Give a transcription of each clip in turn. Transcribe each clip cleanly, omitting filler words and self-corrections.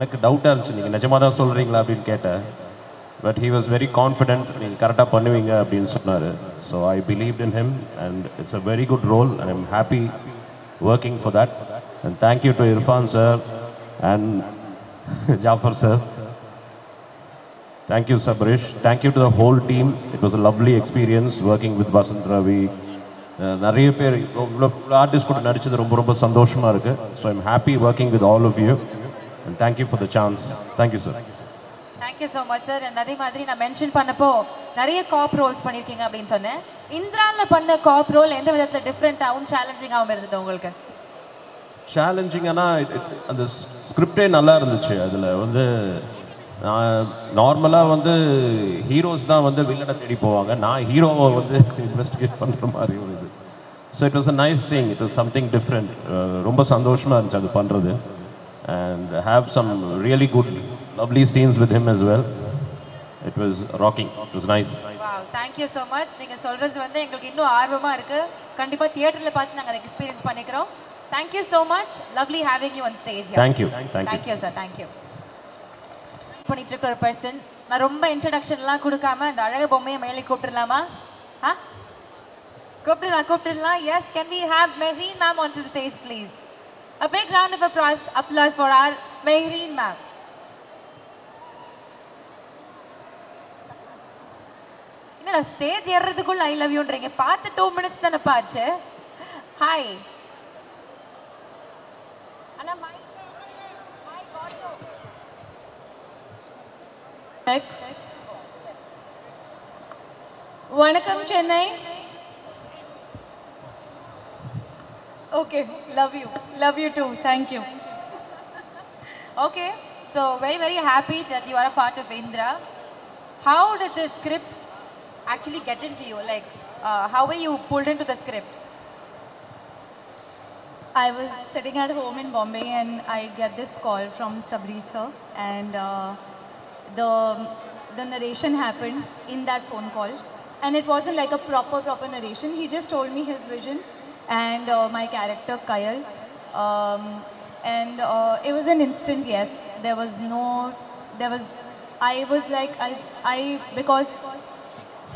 எனக்கு டவுட்டாக இருந்துச்சு, நீங்கள் நிஜமாக தான் சொல்கிறீங்களா அப்படின்னு கேட்டேன். But he was very confident, நீங்கள் கரெக்டாக பண்ணுவீங்க அப்படின்னு சொன்னார். So I believed in him and it's a very good role and I'm happy working for that. And thank you to Irfan sir and Jafar sir. Thank you, Sabrish. Thank you to the whole team. It was a lovely experience working with Vasant Ravi. நிறைய பேர் இவ்வளோ artist கூட நடிச்சது ரொம்ப ரொம்ப சந்தோஷமாக இருக்குது. So I'm happy working with all of you and thank you for the chance. Thank you sir. Thank you so much sir. அதே மாதிரி நான் மென்ஷன் பண்ணப்போ நிறைய காப் ரோல்ஸ் பண்ணியிருக்கீங்க அப்படின்னு சொன்னேன். இந்திராவில் பண்ண காப் ரோல் எந்த விதத்தில் டிஃப்ரெண்ட்டாகவும் சேலஞ்சிங்காகவும் இருந்தது உங்களுக்கு? சேலஞ்சிங்கானா அந்த ஸ்கிரிப்டே நல்லா இருந்துச்சு. அதில் வந்து நார்மலாக வந்து ஹீரோஸ் தான் வந்து வில்லனை தேடி போவாங்க, நான் ஹீரோவை வந்து இன்வெஸ்டிகேட் பண்ணுற மாதிரி ஒரு இது. So it was a nice thing, it was something different. ரொம்ப சந்தோஷமாக இருந்துச்சு அது பண்ணுறது. And have some really good lovely scenes with him as well. It was rocking, it was nice. Wow, thank you so much. நீங்கள் சொல்கிறது வந்து எங்களுக்கு இன்னும் ஆர்வமாக இருக்குது. கண்டிப்பாக தியேட்டரில் பார்த்து நாங்கள் எக்ஸ்பீரியன்ஸ் பண்ணிக்கிறோம். Thank you so much. Lovely having you on stage. Thank you. Thank you sir. Thank you. பண்ணிட்டு இருக்கிற ஒரு பர்சன். நான் ரொம்ப இன்ட்ரடக்ஷன்லாம் கொடுக்காம அந்த அழகு பொம்மையை மேலே கூப்பிட்டுடலாமா? கூப்பிட்டுடலாம். Yes, can we have Mehreen ma'am on the stage please? A big round of applause for our Mehreen ma'am. என்னடா ஸ்டேஜ் ஏறதுக்குள்ள ஐ லவ் யூன்றீங்க? பார்த்து 2 minutes தானே பாச்சு. ஹாய் அண்ணா, mic got you. Vanakkam Chennai. Okay, Love you too. Thank you. Okay, so very happy that you are a part of Indra. How did the script actually get into you? Like, how were you pulled into the script? I was sitting at home in Bombay and I get this call from Sabrish sir, and the narration happened in that phone call, and it wasn't like a proper narration. He just told me his vision and my character Kayal, and it was an instant yes. I was like, because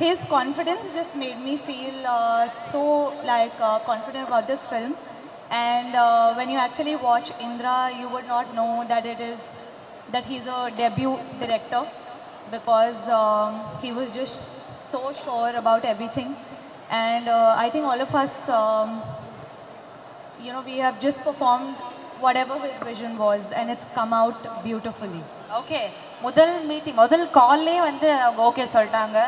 his confidence just made me feel so like confident about this film. And when you actually watch Indra, you would not know that he's a debut director, because he was just so sure about everything. And I think all of us, we have just performed whatever his vision was, and it's come out beautifully. Okay, முதல் கால்லே வந்து அவங்க okay சொல்லிட்டாங்க,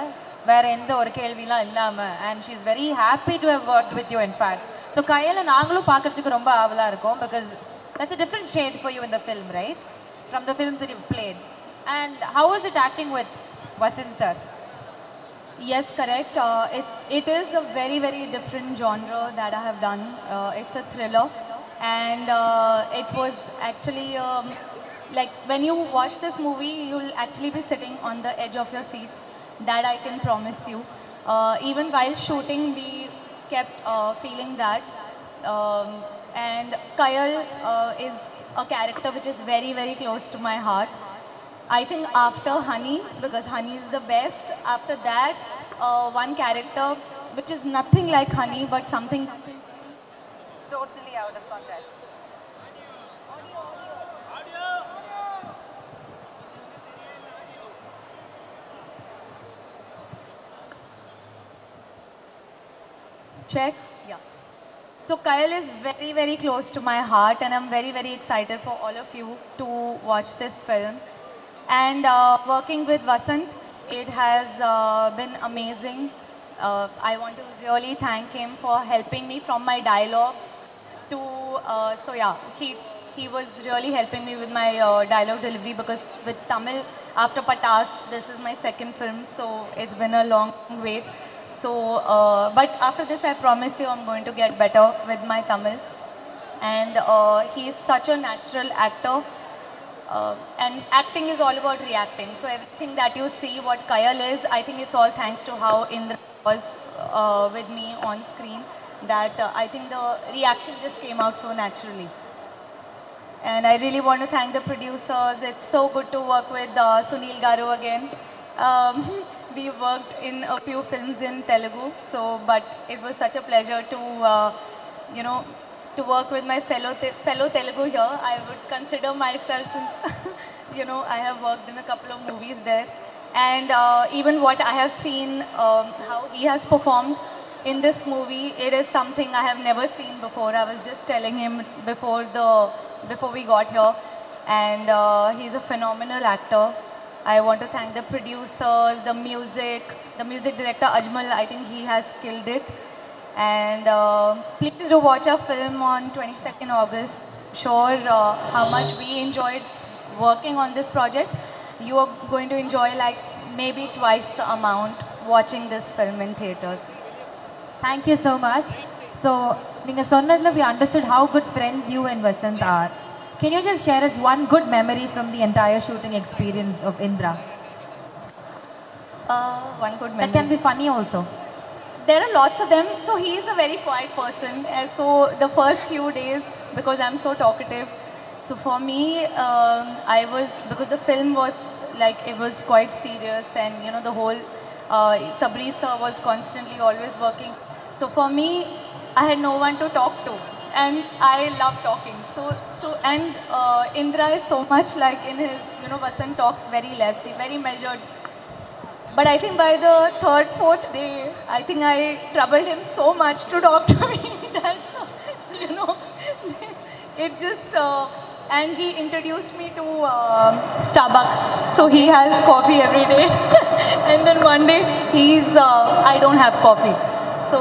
வேற எந்த ஒரு கேள்விலாம் இல்லாம. and she is very happy to have worked with you in fact. so கையில நாங்களும் பார்க்கிறதுக்கு ரொம்ப ஆவலா இருக்கோம், because that's a different shade for you in the film, right, from the films that you've played. And how is it acting with Vasant sir? Yes, correct. It is a very different genre that I have done. It's a thriller, and it was actually like when you watch this movie, you'll actually be sitting on the edge of your seats. That I can promise you. Even while shooting, we kept feeling that. And Kayal is a character which is very close to my heart. I think after Honey, because Honey is the best, after that one character which is nothing like Honey but something totally out of context. Check. Yeah. So Kayal is very close to my heart, and I'm very excited for all of you to watch this film. And working with Vasant, it has been amazing. I want to really thank him for helping me from my dialogues to so yeah, he was really helping me with my dialogue delivery, because with Tamil, after Patas, this is my second film, so it's been a long wait. So but after this, I promise you I'm going to get better with my Tamil. And he is such a natural actor. And acting is all about reacting. So everything that you see, what Kayal is, I think it's all thanks to how Indra was with me on screen. That I think the reaction just came out so naturally. And I really want to thank the producers. It's so good to work with Sunil Garu again. We worked in a few films in Telugu, but it was such a pleasure to, to work with my fellow Telugu here. I would consider myself, since, I have worked in a couple of movies there. And even what I have seen, how he has performed in this movie, it is something I have never seen before. I was just telling him before we got here, and he's a phenomenal actor. I want to thank the producers, the music director Ajmal. I think he has killed it. And please do watch our film on 22nd August. Sure, how much we enjoyed working on this project. You are going to enjoy like maybe twice the amount watching this film in theaters. Thank you so much. So, நீங்க சொன்னதுல we understood how good friends you and Vasant are. Can you just share us one good memory from the entire shooting experience of Indra? One good memory. That can be funny also. There are lots of them. So he is a very quiet person. So the first few days, because I'm so talkative, so for me, because the film was like, it was quite serious, and the whole Sabri sir was constantly always working. So for me, I had no one to talk to, and I love talking. And Indra is so much like in his, Vasant talks very less, very measured. But I think by the third, fourth day, I think I troubled him so much to talk to me that, it just, and he introduced me to Starbucks. So he has coffee every day. And then one day, I don't have coffee. So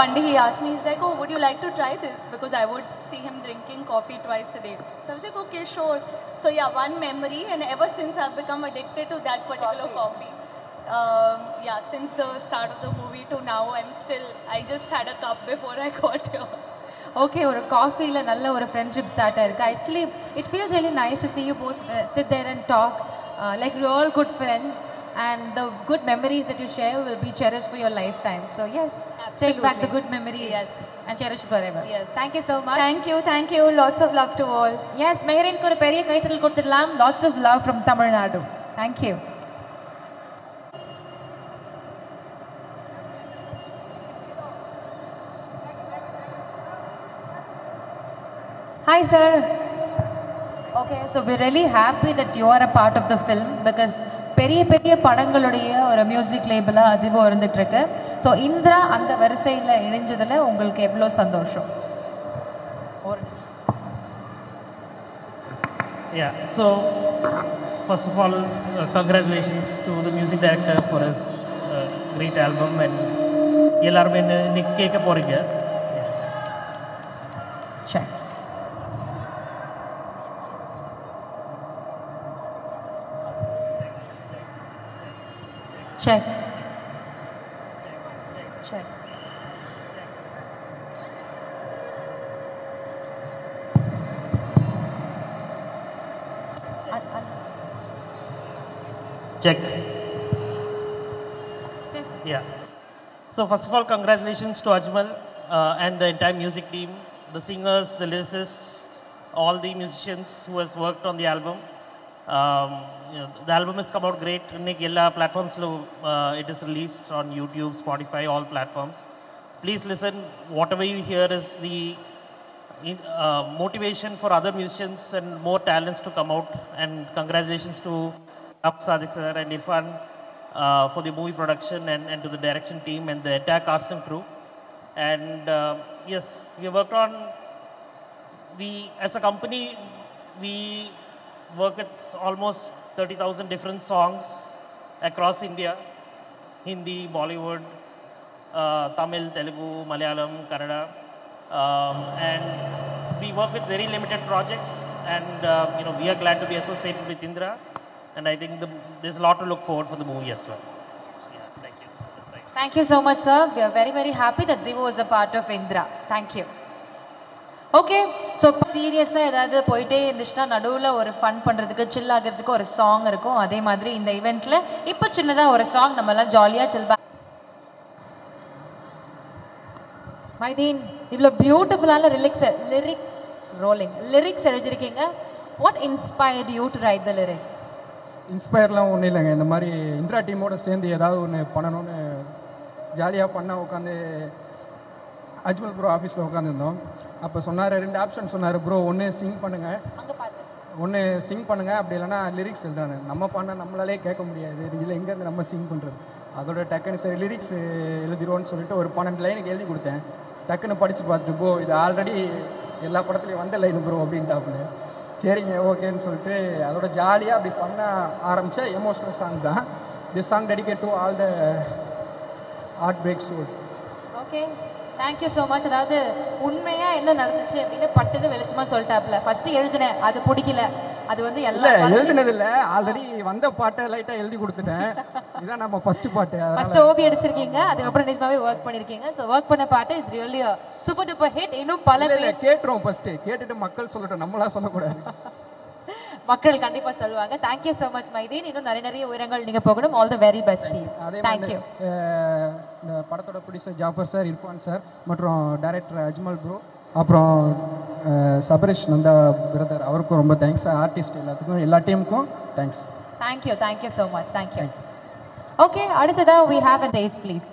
one day he asked me, he's like, oh, would you like to try this? Because I would see him drinking coffee twice a day. So I was like, okay, sure. So yeah, one memory, and ever since I've become addicted to that particular coffee. Since the start of the movie to now, I just had a cup before I got here. Okay, ஒரு காஃபில நல்ல ஒரு friendship start ஆயிருக்கு. Actually, it feels really nice to see you both sit there and talk like you're all good friends, and the good memories that you share will be cherished for your lifetime. So yes, Absolutely. take back the good memories and cherish it forever. Yes. Thank you so much. Thank you. Lots of love to all. Yes, மெஹரின்க்கு ஒரு பெரிய கைத்தட்டல் கொடுத்துடலாம். Lots of love from Tamil Nadu. Thank you. Hi sir. Okay, so we're really happy that you are a part of the film, because பெரிய பெரிய படங்களுடைய ஒரு music லேபிளா அதுவும் இருந்துட்டு இருக்கு. ஸோ இந்திரா அந்த வரிசையில் இணைஞ்சதுல உங்களுக்கு எவ்வளோ சந்தோஷம்? Yeah, so first of all, congratulations to the music director for his great album, and எல்லாரும் இன்னைக்கு கேட்க போறீங்க. Check. Check. Check. Check. Yes. Yeah. So first of all, congratulations to Ajmal and the entire music team, the singers, the lyricists, all the musicians who has worked on the album. The album has come out great. All platforms, it is released on YouTube, Spotify, all platforms. Please listen. Whatever you hear is the motivation for other musicians and more talents to come out. And congratulations to Sadiq sir and Irfan for the movie production, and to the direction team and the entire cast and crew. And yes, we worked on, as a company, we work with almost 30,000 different songs across India, Hindi, Bollywood, Tamil, Telugu, Malayalam, Kannada, and we work with very limited projects, and we are glad to be associated with Indra, and I think there's a lot to look forward for the movie as well. Yeah, thank you. Thank you so much, sir. We are very, very happy that Divo was a part of Indra. Thank you. Okay, so சீரியஸாக ஏதாவது போயிட்டே இருந்துச்சுன்னா நடுவில் ஒரு fun பண்ணுறதுக்கு, சில் ஆகிறதுக்கு ஒரு song இருக்கும். அதே மாதிரி இந்த ஈவெண்ட்டில் இப்போ சின்னதாக ஒரு சாங் நம்மலாம் ஜாலியாக சில் பேக். மைதீன், இவ்வளோ பியூட்டிஃபுல்லான lyrics rolling. Lyrics எழுதிருக்கீங்க. What inspired you to write the lyrics? இன்ஸ்பயர்லாம் ஒன்றும் இல்லைங்க. இந்த மாதிரி இந்திரா டீமோட சேர்ந்து ஏதாவது ஒன்று பண்ணணும்னு ஜாலியாக பண்ண உட்காந்து அஜ்மல் ப்ரோ ஆஃபீஸில் உட்காந்துருந்தோம். அப்போ சொன்னார், 2 ஆப்ஷன் சொன்னார். ப்ரோ ஒன்று சிங் பண்ணுங்கள், ஒன்று சிங் பண்ணுங்கள், அப்படி இல்லைனா லிரிக்ஸ் எழுதானு. நம்ம பண்ணால் நம்மளாலே கேட்க முடியாது, இதில் எங்கேருந்து நம்ம சிங் பண்ணுறது. அதோட டக்குன்னு சரி லிரிக்ஸ் எழுதிடுவோன்னு சொல்லிட்டு ஒரு 12 லைனுக்கு எழுதி கொடுத்தேன். டக்குன்னு படித்து பார்த்துட்டு, ப்ரோ இது ஆல்ரெடி எல்லா படத்துலையும் வந்த லைனு ப்ரோ அப்படின்ட்டாப்புல. சரிங்க ஓகேன்னு சொல்லிட்டு அதோட ஜாலியாக அப்படி பண்ண ஆரம்பித்த எமோஷ்னல் சாங் தான். This song dedicate to all the heartbreak soul. Okay, thank you so much. அதாவது உண்மையா என்ன நடந்துச்சு அப்படின்னு பட்டுன்னு வெளிச்சமா சொல்லிட்டாப்ல. ஃபர்ஸ்ட் எழுதினேன், அது பிடிக்கல, அது வந்து எல்லாம் எழுதினது இல்லை, ஆல்ரெடி வந்த பாட்டை லைட்டாக எழுதி கொடுத்துட்டேன். இதான் நம்ம ஃபர்ஸ்ட் பாட்டு. ஃபர்ஸ்ட் ஓபி அடிச்சிருக்கீங்க, அதுக்கப்புறம் நிஜமாவே ஒர்க் பண்ணிருக்கீங்க. ஸோ ஒர்க் பண்ண பாட்டு is really super duper hit. இன்னும் பல பேர் கேட்டுறோம், ஃபர்ஸ்ட் கேட்டுட்டு மக்கள் சொல்லட்டும், நம்மளா சொல்லக்கூடாது. மக்கள் கண்டிப்பா சொல்லுவாங்க. Thank you so much Maideen. இன்னும் நிறைய உயரங்கள் நீங்க போகணும். All the very best team. Thank you. இந்த படத்தோட producer Jafar sir, Irfan sir மற்றும் டைரக்டர் அஜ்மல் ப்ரோ, அப்புறம் சபரேஷ் நந்தா பிரதர், அவருக்கும் ரொம்ப தேங்க்ஸ். ஆர்டிஸ்ட் எல்லாத்துக்கும், எல்லா டீமுக்கும் thanks. Thank you so much. Thank you. Okay, அடுத்ததா we have a stage please.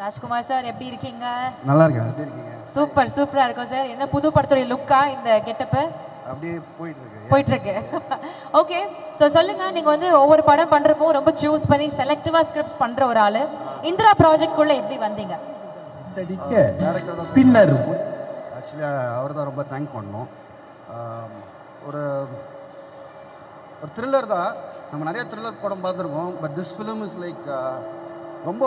Rajkumar sir எப்படி இருக்கீங்க? நல்லா இருக்கேன். எப்படி இருக்கீங்க? சூப்பரா இருக்கும் சார். என்ன புது படத்துடைய லுக்கா இந்த கெட்டப்? அப்படியே போயிட்டு இருக்கு. ஓகே, ஸோ சொல்லுங்க, நீங்க வந்து ஒவ்வொரு படம் பண்றப்போ ரொம்ப சூஸ் பண்ணி செலக்டிவா ஸ்கிரிப்ட்ஸ் பண்ற ஒரு ஆளு. இந்திரா ப்ராஜெக்ட் குள்ள எப்படி வந்தீங்க? பின்னர் ஆக்சுவலி அவர் தான் ரொம்ப தேங்க் பண்ணணும். ஒரு த்ரில்லர் தான். நம்ம நிறைய த்ரில்லர் படம் பார்த்துருக்கோம். But this film is like ரொம்ப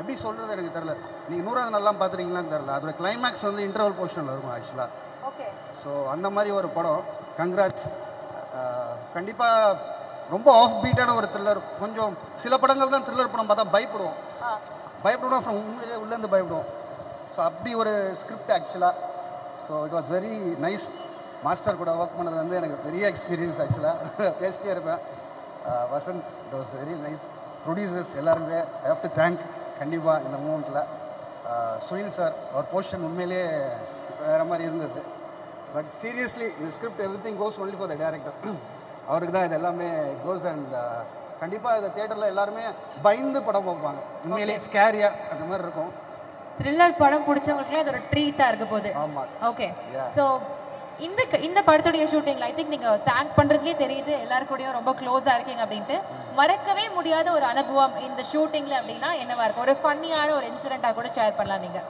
எப்படி சொல்கிறது எனக்கு தெரில. நீங்கள் 100ஆவது நாள்லாம் பார்த்துருக்கீங்களான்னு தெரில. அதோட கிளைமேக்ஸ் வந்து இன்டர்வல் போர்ஷனில் இருக்கும் ஆக்சுவலாக. ஓகே, ஸோ அந்த மாதிரி ஒரு படம். கங்க்ராட்ஸ். கண்டிப்பாக ரொம்ப ஆஃப் பீட்டான ஒரு த்ரில்லர். கொஞ்சம் சில படங்கள் தான் த்ரில்லர் படம் பார்த்தா பயப்படுவோம் ஃப்ரம் உண்மையிலே உள்ளேருந்து பயப்படுவோம். ஸோ அப்படி ஒரு ஸ்கிரிப்ட் ஆக்சுவலாக. So it was very nice. Master கூட ஒர்க் பண்ணது வந்து எனக்கு பெரிய எக்ஸ்பீரியன்ஸ் ஆக்சுவலாக. பேசிட்டே இருப்பேன். Vasanth, it was very nice. Producers எல்லாருமே ஐ ஹேவ் டு தேங்க் கண்டிப்பாக இந்த மூமெண்ட்டில். சுனில் சார், அவர் போர்ஷன் உண்மையிலே வேறு மாதிரி இருந்தது. பட் சீரியஸ்லி இந்த script every thing cos only for the director. அவருக்கு தான் இது எல்லாமே கோஸ். அண்ட் கண்டிப்பாக இந்த தியேட்டரில் எல்லாருமே பயந்து படம் பார்ப்பாங்க. உண்மையிலே ஸ்கேரியாக அந்த மாதிரி இருக்கும். த்ரில்லர் படம் பிடிச்சவங்களுக்குலாம் இது ஒரு ட்ரீட்டா இருக்க போகுது. ஆமாம். ஓகே, ஸோ இந்த படத்துடைய ஷூட்டிங்ல ஐ திங்க் நீங்க தேங்க் பண்றதுலயே தெரியுது எல்லாரு கூடயும் ரொம்ப க்ளோஸா இருக்கீங்க அப்படின்ட்டு. மறக்கவே முடியாத ஒரு அனுபவம் இந்த ஷூட்டிங்ல அப்படின்னா என்னவா இருக்கும்? ஒரு ஃபன்னியான ஒரு இன்சிடென்ட்டா கூட ஷேர் பண்ணலாம் நீங்க.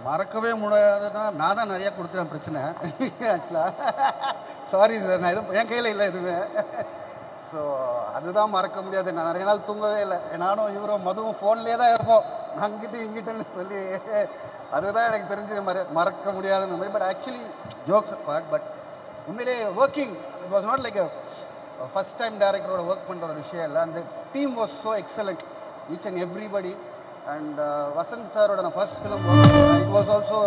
மறக்கவே முடியாதுன்னா நான் தான் நிறையா கொடுத்துறேன் பிரச்சனை ஆக்சுவலாக. சாரி சார், நான் எதுவும் என் கையில் இல்லை எதுவுமே. ஸோ அதுதான் மறக்க முடியாது. நான் நிறைய நாள் தூங்கவே இல்லை. நானும் இவரும் மதுவும் ஃபோன்லேயே தான் இருப்போம், அங்கிட்டு இங்கிட்டுன்னு சொல்லி. அதுதான் எனக்கு தெரிஞ்ச மறக்க முடியாத memory. But actually jokes apart, but உண்மையிலே working it was not like first time டேரக்டரோட ஒர்க் பண்ணுற ஒரு விஷயம் இல்லை. அந்த team was so excellent, each and everybody. And Vasanth சாரோட நான் first film it was also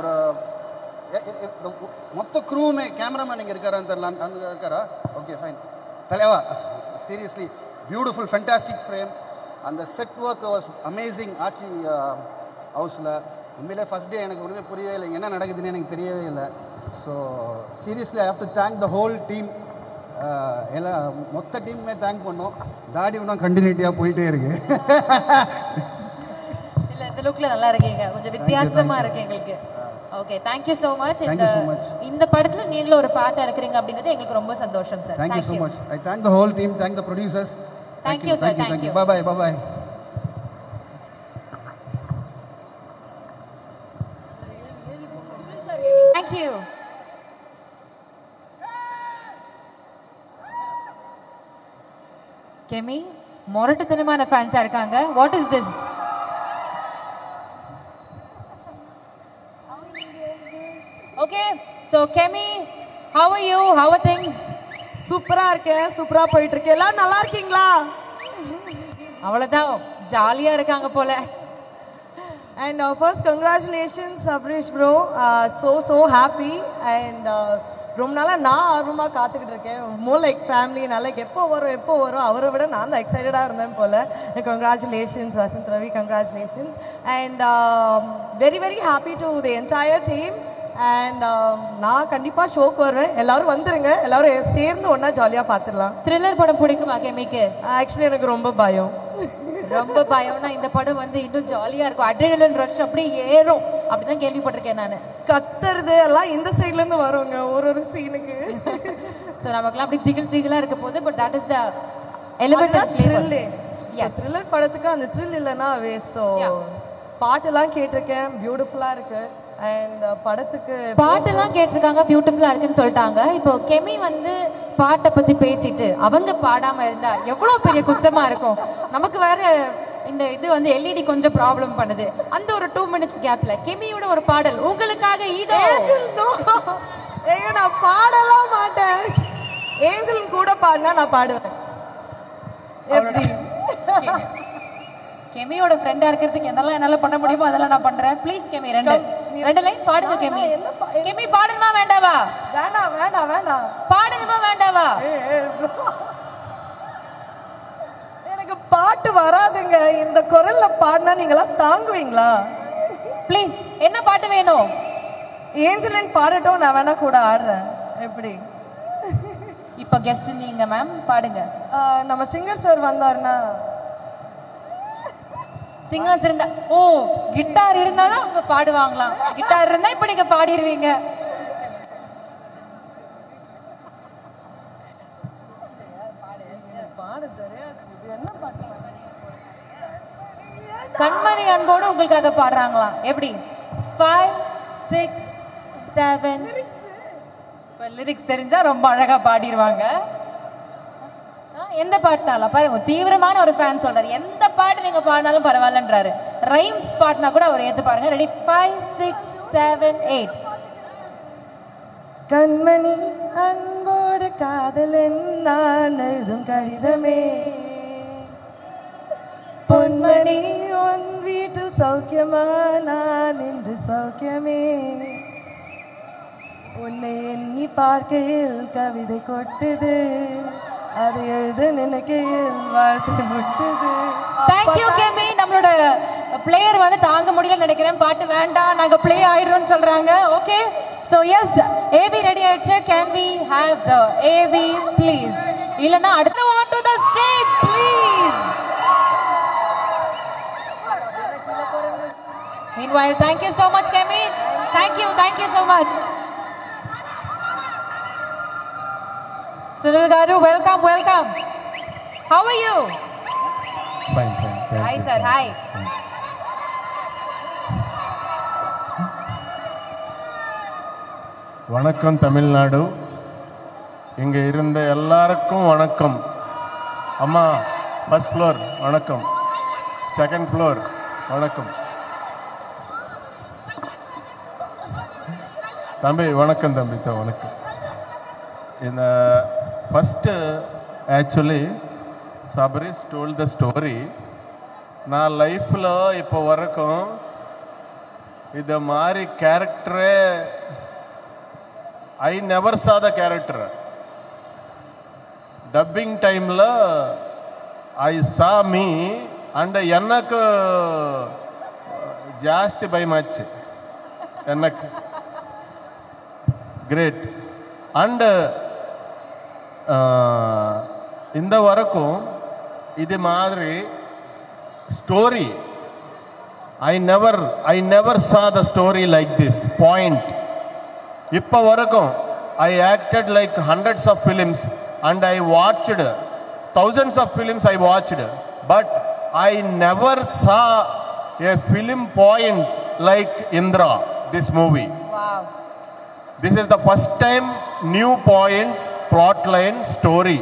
ஒரு மொத்த க்ரூவுமே. கேமராமேன் இங்கே இருக்காரான்னு தெரியல, அங்கே இருக்காரா? Okay fine. தலைவா, சீரியஸ்லி பியூட்டிஃபுல் ஃபேண்டாஸ்டிக் ஃப்ரேம். அந்த செட் ஒர்க் வாஸ் அமேசிங். ஆச்சி ஹவுஸில் உண்மையிலே ஃபஸ்ட் டே எனக்கு ஒன்றுமே புரியவே இல்லை, என்ன நடக்குதுன்னு எனக்கு தெரியவே இல்லை. So seriously I have to thank the whole team. எல்லாம் மொத்த டீமுமே தேங்க் பண்ணோம். தாடி இன்னும் கண்டினியூட்டியாக போயிட்டே இருக்கு. இல்ல, இந்த லுக்ல நல்லா இருக்கீங்க, கொஞ்சம் வித்தியாசமா இருக்கு எங்களுக்கு. Okay, thank you so much. இந்த படத்துல நீங்களும் ஒரு பார்ட்டா இருக்கீங்க அப்படிங்கிறது எங்களுக்கு ரொம்ப சந்தோஷம் sir. Thank you so much. I thank the whole team, thank the producers. Thank you sir. Thank you. Bye bye. Thank you. கெமி மொரட்டுத்தனமான ஃபேன்ஸா இருக்காங்க. What is this? Okay, so Kemi, how are you? How are things? சூப்பரா இருக்கேன், சூப்பரா போயிட்டு இருக்கு. எல்லாரும் நல்லா இருக்கீங்களா? அவ்வளவுதான், ஜாலியா இருக்காங்க போல. And first, congratulations, Sabrish bro. So happy. And ரொம்ப நாளாக நான் ஆர்வமாக காத்துக்கிட்டு இருக்கேன். More like family. நான் லைக் எப்போ வரும் அவரை விட நான் தான் எக்ஸைட்டடாக இருந்தேன் போல். Congratulations Vasanth Ravi, congratulations. And very very happy to the entire team. And நான் கண்டிப்பாக ஷோக்கு வருவேன். எல்லாரும் வந்துருங்க, எல்லாரும் சேர்ந்து ஒன்றா ஜாலியாக பார்த்துடலாம். த்ரில்லர் படம் பிடிக்குமா கெமிக்கு? ஆக்சுவலி எனக்கு ரொம்ப பயம். ரொம்ப பயம்னா இந்த படம் வந்து இன்னும் ஜாலியாக இருக்கும். அட்ரினலின் ரஷ் அப்படியே ஏறும் அப்படிதான் கேள்விப்பட்டிருக்கேன் நான். கத்துறது எல்லாம் இந்த சைட்லேருந்து வருவாங்க ஒரு சீனுக்கு. ஸோ நமக்குலாம் அப்படி திகிலாக இருக்க போது. But that is the element of thrill. Thriller படத்துக்கு அந்த த்ரில் இல்லைன்னா ஸோ பாட்டெல்லாம் கேட்டிருக்கேன், பியூட்டிஃபுல்லாக இருக்கு. அண்ட் படத்துக்கு பாட்டெல்லாம் கேட்டிருக்காங்க, பியூட்டிஃபுல்லா இருக்குன்னு சொல்லிட்டாங்க. இப்போ கெமி வந்து பாட்டை பத்தி பேசிட்டு அவங்க பாடாம இருந்தா எவ்வளவு பெரிய குத்தமா இருக்கும். நமக்கு வேற இந்த இது வந்து எல்இடி கொஞ்சம் ப்ராப்ளம் பண்ணுது. அந்த ஒரு 2 minutes கேப்ல கெமியோட ஒரு பாடல் உங்களுக்காக. இதோ ஏங்க நான் பாடலாம் மாட்டேன். ஏஞ்சல் கூட பாடினா நான் பாடுவேன். எப்படி கெமியோட ஃப்ரெண்டா இருக்கிறதுக்கு என்னால பண்ண முடியுமோ அதெல்லாம் நான் பண்றேன். ப்ளீஸ் கெமி ரெண்டு லைன் பாடுங்க. கெமி கெமி பாடணுமா வேண்டாவா? வேண்டாம் பாடணுமா வேண்டாவா? எனக்கு பாட்டு வராதுங்க. இந்த குரல்ல பாடினா நீங்களாம் தாங்குவீங்களா? ப்ளீஸ் என்ன பாட்டு வேணும்? ஏஞ்சலின் பாடட்டும், நான் வேணா கூட ஆடுறேன். எப்படி? இப்ப கெஸ்ட் நீங்க மேம், பாடுங்க. நம்ம சிங்கர் சார் வந்தாருன்னா சிங்கர்ஸ் இருந்தா கிட்டார் இருந்தாதான் அவங்க பாடுவாங்களாம். கிட்டார் இருந்தா இப்ப நீங்க பாடிடுவீங்க. கண்மணி அன்போடு உங்களுக்காக பாடுறாங்களாம். எப்படி? 5 6 7. லிரிக்ஸ் தெரிஞ்சா ரொம்ப அழகா பாடிடுவாங்க. எந்த பாட்டுனாலும் பாருங்க, தீவிரமான ஒரு ஃபேன் சொல்றாரு எந்த பாட்டு நீங்க பாடினாலும் பரவாயில்லன்றாரு. ரைம்ஸ் பாட்டுனா கூட அவர் ஏத்து பாருங்க. ரெடி? 5 6 7 8. கண்மணி அன்போடு காதலன் நான் எழுதும் கடிதமே, பொன்மணி உன் வீட்டில் சௌக்கியமா, நான் இன்று சௌக்கியமே, உன்னை எண்ணி பார்க்கையில் கவிதை கொட்டுது, அது எழுத நினைக்கையில் வாழ்த்து முட்டுது. தேங்க்யூ கெமி. நம்மளோட பிளேயர் வந்து தாங்க முடியல நினைக்கிறேன். பாட்டு வேண்டாம், நாங்க பிளே ஆயிடுறோம்னு சொல்றாங்க. Okay, so yes, AV ready ஆயிடுச்சு. Can we have the AV please? இல்லனா அடுத்து want to the stage please. Meanwhile, thank you so much Kemi. Thank you so much. Sunil Garu, welcome. How are you? Fine. Hi sir, hi. வணக்கம் தமிழ்நாடு. இங்கே இருந்த எல்லாருக்கும் வணக்கம். அம்மா first floor வணக்கம், second floor வணக்கம், தம்பி வணக்கம், தம்பி வணக்கம். இந்த first actually Sabaris told the story. நான் லைஃப்பில் இப்போ வரைக்கும் இது மாதிரி கேரக்டரே ஐ never saw the character. Dubbing டைமில் ஐ சா மீ அண்ட் எனக்கு ஜாஸ்தி பயமாச்சு. எனக்கு கிரேட். அண்டு இந்த வரைக்கும் இது மாதிரி story I never saw the story like this point. இப்போ வரைக்கும் I acted like hundreds of films and I watched thousands of films I watched, but I never saw a film point like Indra, this movie. Wow. This is the first time new point, plot line, story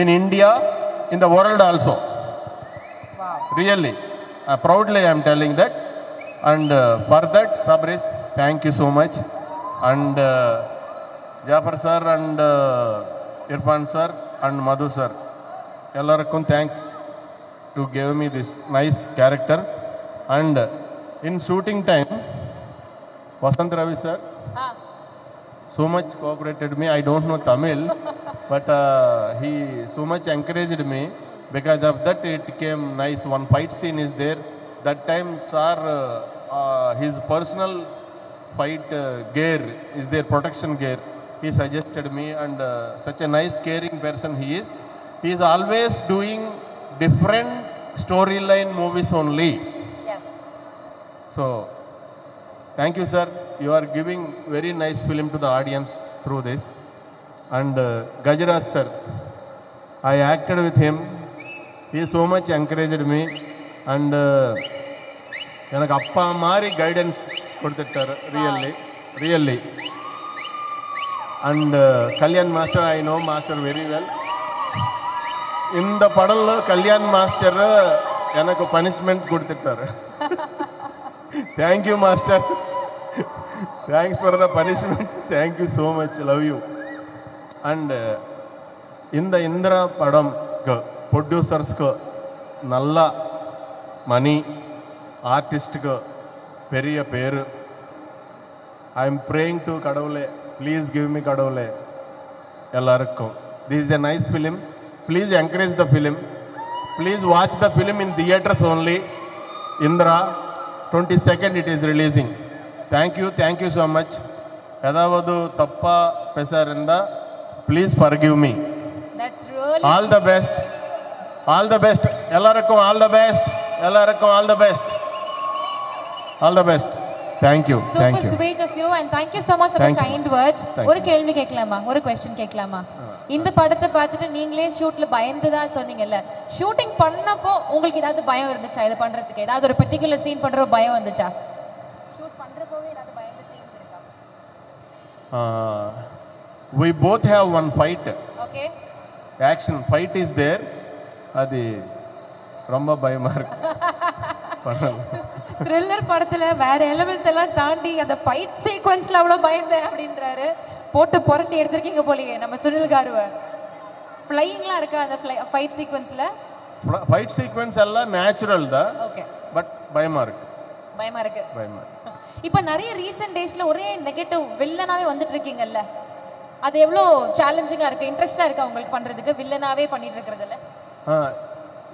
in India, in the world also. Wow. Really, proudly I am telling that. And for that, Sabris, thank you so much. And Jafar sir and Irfan sir and Madhu sir, எல்லாருக்கும் thanks to give me this nice character. And in shooting time, Vasant Ravi sir so much cooperated me. I don't know Tamil, but he so much encouraged me. Because of that, it came nice. One fight scene is there. That time, sir, his personal fight gear is there, protection gear. He suggested me, and such a nice, caring person he is. He is always doing different storyline movies only. Yes. So, thank you, sir. You are giving very nice film to the audience through this. And Gajaraj sir, I acted with him. He so much encouraged me. And எனக்கு அப்பா மாதிரி guidance கொடுத்துட்டாரு really and Kalyan master I know master very well. இந்த படம்ல Kalyan master எனக்கு punishment கொடுத்துட்டாரு. Thank you master, thanks for the punishment, thank you so much, love you. And இந்த இந்திரா படம்க்கு ப்ரொடியூசர்ஸ்க்கு நல்ல மணி, ஆர்டிஸ்டுக்கு பெரிய பேர். ஐ எம் ப்ரேயிங் டு கடவுளே, ப்ளீஸ் கிவ் மீ கடவுளே எல்லாருக்கும். This is a nice film. Please encourage the film. Please watch the film in theatres only. Indira 22nd it is releasing. Thank you so much. ஏதாவது தப்பா பேசாருந்தா please forgive me. That's really all the best, all the best. எல்லாருக்கும் all the best, எல்லாருக்கும் all the best, all the best. Thank you. super sweet of you and thank you so much for the kind words. ஒரு கேள்வி கேட்கலாமா, ஒரு question கேட்கலாமா? இந்த படத்தை பார்த்துட்டு நீங்களே ஷூட்ல பயந்துதா சொன்னீங்கல்ல, ஷூட்டிங் பண்ணப்போ உங்களுக்கு ஏதாவது பயம் இருந்துச்சா? இது பண்றதுக்கு ஏதாவது ஒரு பர்టిక్యులர் சீன் பண்ற பயம் வந்துச்சா? ஷூட் பண்றப்பவே ஏதாவது பயந்த சீன்ஸ் இருக்கா? We both have one fight. Okay. Action fight is there. அது ரொம்ப பயமா இருக்கு. த்ரில்லர் படத்துல வேற எலிமெண்ட்ஸ் எல்லாம் தாண்டி அந்த ஃபைட் சீக்வென்ஸ்ல அவ்வளவு பயந்தேன் அப்படின்றாரு. போட்டு புரட்டி எடுத்திருக்கீங்க போலயே நம்ம சுனில் காருவ. ஃப்ளையிங்லாம் இருக்கா அந்த ஃபைட் சீக்வென்ஸ்ல? ஃபைட் சீக்வென்ஸ் எல்லாம் நேச்சுரல் தான். ஓகே. பட் பயமா இருக்கு. பயமா இருக்கு. இப்போ நிறைய ரீசன்ட் டேஸ்ல ஒரே நெகட்டிவ் வில்லனாவே வந்துட்டு இருக்கீங்கல்ல, அது எவ்வளவு சேலஞ்சிங்கா இருக்கு, இன்ட்ரெஸ்டா இருக்கா உங்களுக்கு பண்றதுக்கு வில்லனாவே பண்ணிட்டு இருக்கிறதுல?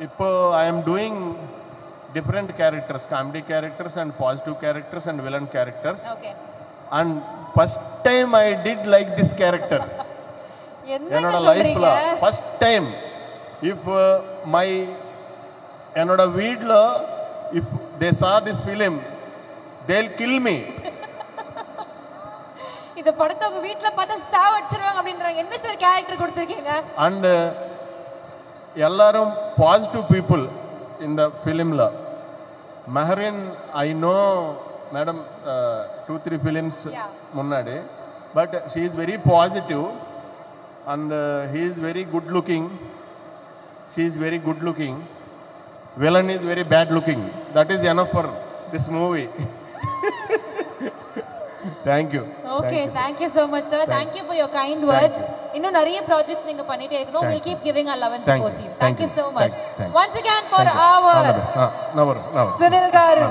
இப்போ I am doing different characters, comedy characters and positive characters and villain characters. Okay. And first time I did like this character. என்னோட லைஃப்ல first time. If my என்னோட வீட்ல if they saw this film they'll kill me. இந்த படத்தை உங்க வீட்ல பார்த்தா சாவடிச்சிருவாங்க அப்படின்றாங்க. என்ன சார் கேரக்டர் கொடுத்திருக்கீங்க? And எல்லாரும் positive people in the film la. Maharin, I know madam 2-3 films munnadi, but she is very positive and he is very good looking, she is very good looking, villain is very bad looking. That is enough for this movie. Thank you. Okay, thank you so much sir. Thank you for your kind words. இன்னும் நிறைய projects நீங்க பண்ணிட்டே இருக்கணும். We'll keep giving our love and support to you. Thank you so much. Once again for our Sunil Garu.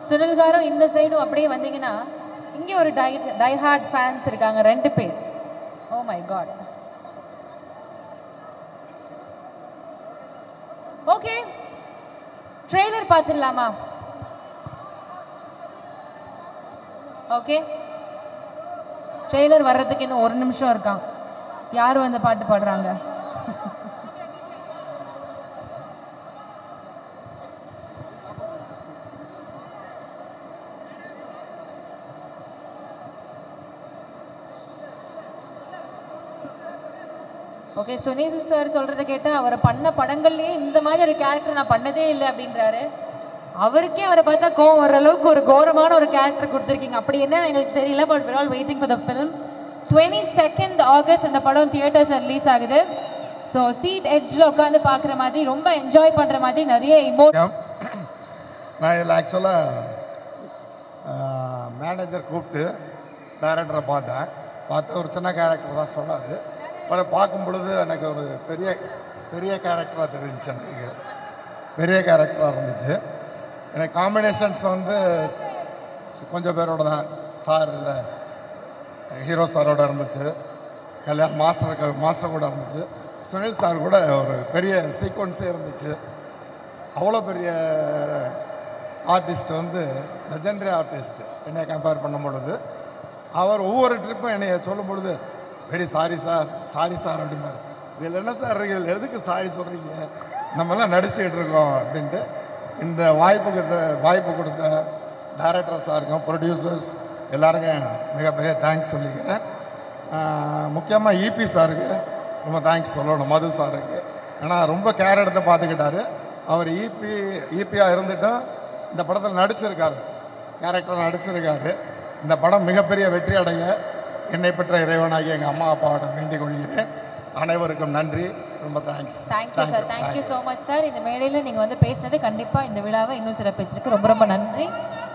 Sunil car இந்த சைடும் அப்படியே வந்தீங்கன்னா இங்க ஒரு டை ஹார்ட் ஃபேன்ஸ் இருக்காங்க 2 பேர். Oh my God. Okay, trailer பார்த்துடலாமா? ஓகே, ட்ரெய்லர் வர்றதுக்கு இன்னும் 1 நிமிஷம் இருக்கான். யார் வந்து பாட்டு பாடுறாங்க? ஓகே, சுனில் சார் சொல்றத கேட்டா அவர் பண்ண படங்கள்லயே இந்த மாதிரி ஒரு கேரக்டர் நான் பண்ணதே இல்லை அப்படின்றாரு. அவருக்கே அவரை பார்த்தா கோவம் வர அளவுக்கு ஒரு கோரமான ஒரு கேரக்டர் கொடுத்துருக்கீங்க. அப்படி என்ன எங்களுக்கு தெரியல, but we're all waiting for the film. 22nd August அந்த படம் தியேட்டர்ஸ்ல ரிலீஸ் ஆகுது. ஸோ சீட் எட்ஜ்ல உட்காந்து பார்க்குற மாதிரி ரொம்ப என்ஜாய் பண்ற மாதிரி நிறைய நான் இதில் ஆக்சுவலாக மேனேஜர் கூப்பிட்டு டைரக்டரை பார்த்து ஒரு சின்ன கேரக்டர் தான் சொன்னார். பட் பார்க்கும் பொழுது எனக்கு ஒரு பெரிய கேரக்டராக தெரிஞ்சிச்சு. எனக்கு பெரிய கேரக்டராக இருந்துச்சு. எனக்கு காம்பினேஷன்ஸ் வந்து கொஞ்சம் பேரோட தான், சார் ஹீரோ சாரோட இருந்துச்சு, கல்யாண் மாஸ்டர் கூட இருந்துச்சு, சுனில் சார் கூட ஒரு பெரிய சீக்வன்ஸே இருந்துச்சு. அவ்வளோ பெரிய ஆர்டிஸ்ட் வந்து லெஜெண்டரி ஆர்டிஸ்ட் என்னை கம்பேர் பண்ணும் பொழுது அவர் ஒவ்வொரு ட்ரிப்பும் என்னை சொல்லும் பொழுது வெரி சாரி சார் அப்படிம்பார். இதில் என்ன சார் இருக்குது, இதில் எதுக்கு சாரி சொல்கிறீங்க, நம்மெல்லாம் நடிச்சுக்கிட்டு இருக்கோம் அப்படின்ட்டு. இந்த வாய்ப்பு கொடுத்த டைரக்டர் சாருக்கும் ப்ரொடியூசர்ஸ் எல்லாருக்கும் மிகப்பெரிய தேங்க்ஸ் சொல்லிக்கிறேன். முக்கியமாக இபி சாருக்கு ரொம்ப தேங்க்ஸ் சொல்லணும், மது சாருக்கு. ஏன்னா ரொம்ப கேர் எடுத்து பார்த்துக்கிட்டாரு. அவர் இபியாக இருந்துட்டும் இந்த படத்தில் நடிச்சிருக்காரு, கேரக்டர் நடிச்சிருக்காரு. இந்த படம் மிகப்பெரிய வெற்றி அடைய என்னை பெற்ற இறைவனாகி எங்கள் அம்மா அப்பாவோட வேண்டிக் கொள்கிறேன். அனைவருக்கும் நன்றி, ரொம்ப thanks. Thank you sir, thank you so much sir. இந்த மேடையில் நீங்கள் வந்து பேசினது கண்டிப்பாக இந்த விழாவை இன்னும் சிறப்பிச்சிருக்கு. ரொம்ப ரொம்ப நன்றி.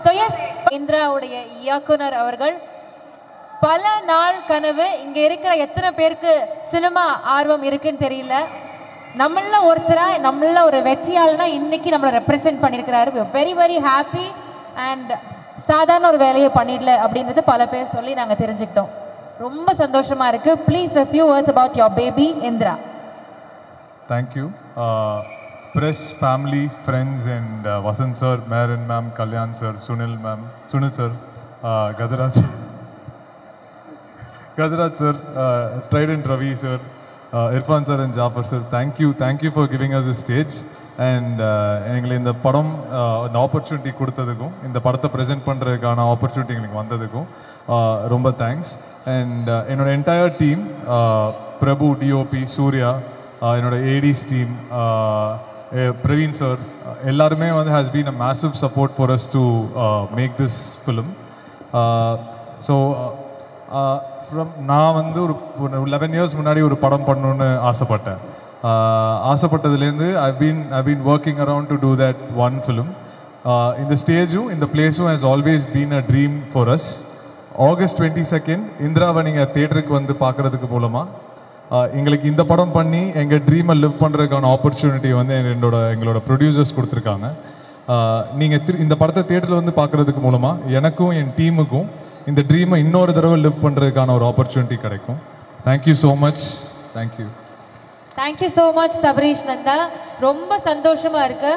ஸோ எஸ், இந்திராவுடைய இயக்குனர் அவர்கள் பல நாள் கனவு. இங்க இருக்கிற எத்தனை பேருக்கு சினிமா ஆர்வம் இருக்குன்னு தெரியல. நம்மள ஒருத்தரா, நம்மள ஒரு வெற்றியாளனா இன்னைக்கு நம்மளை ரெப்ரசென்ட் பண்ணியிருக்கிறாரு. Very very happy. அண்ட் சாதாரண ஒரு வேலையை பண்ணிடல அப்படின்றது பல பேர் சொல்லி நாங்கள் தெரிஞ்சுக்கிட்டோம். ரொம்ப சந்தோஷமா இருக்கு. Please a few words about your baby Indra. Thank you. Press, family, friends and Vasant sir, Marin ma'am, Kalyan sir, Sunil sir, Gajaraj sir, Trident Ravi sir, Irfan sir and Jafar sir. Thank you for giving us a stage. And எங்களை இந்த படம் இந்த opportunity கொடுத்ததுக்கும் இந்த படத்தை present பண்ணுறதுக்கான opportunity எங்களுக்கு வந்ததுக்கும் ரொம்ப தேங்க்ஸ். அண்ட் என்னோட entire team, Prabhu, DOP, Surya, என்னோட ஏடிஸ் டீம், பிரவீன் சார், எல்லாருமே வந்து has been a massive support for us to make this film. So நான் வந்து ஒரு 11 years முன்னாடி ஒரு படம் பண்ணணுன்னு ஆசைப்பட்டதுலேருந்து I've been working around to do that one film. இந்த ஸ்டேஜும் இந்த பிளேஸும் has always been a dream for us. August 22nd இந்திராவை நீங்கள் தேட்டருக்கு வந்து பார்க்குறதுக்கு மூலமாக எங்களுக்கு இந்த படம் பண்ணி எங்கள் ட்ரீமை லிவ் பண்ணுறதுக்கான ஆப்பர்ச்சுனிட்டி வந்து எங்களோட ப்ரொடியூசர்ஸ் கொடுத்துருக்காங்க. நீங்கள் இந்த படத்தை தேட்டரில் வந்து பார்க்குறதுக்கு மூலமாக எனக்கும் என் டீமுக்கும் இந்த ட்ரீமை இன்னொரு தடவை லிவ் பண்ணுறதுக்கான ஒரு ஆப்பர்ச்சுனிட்டி கிடைக்கும். Thank you so much. Thank you. Thank you so much Sabarish Nanda. ரொம்ப சந்தோஷமா இருக்கு.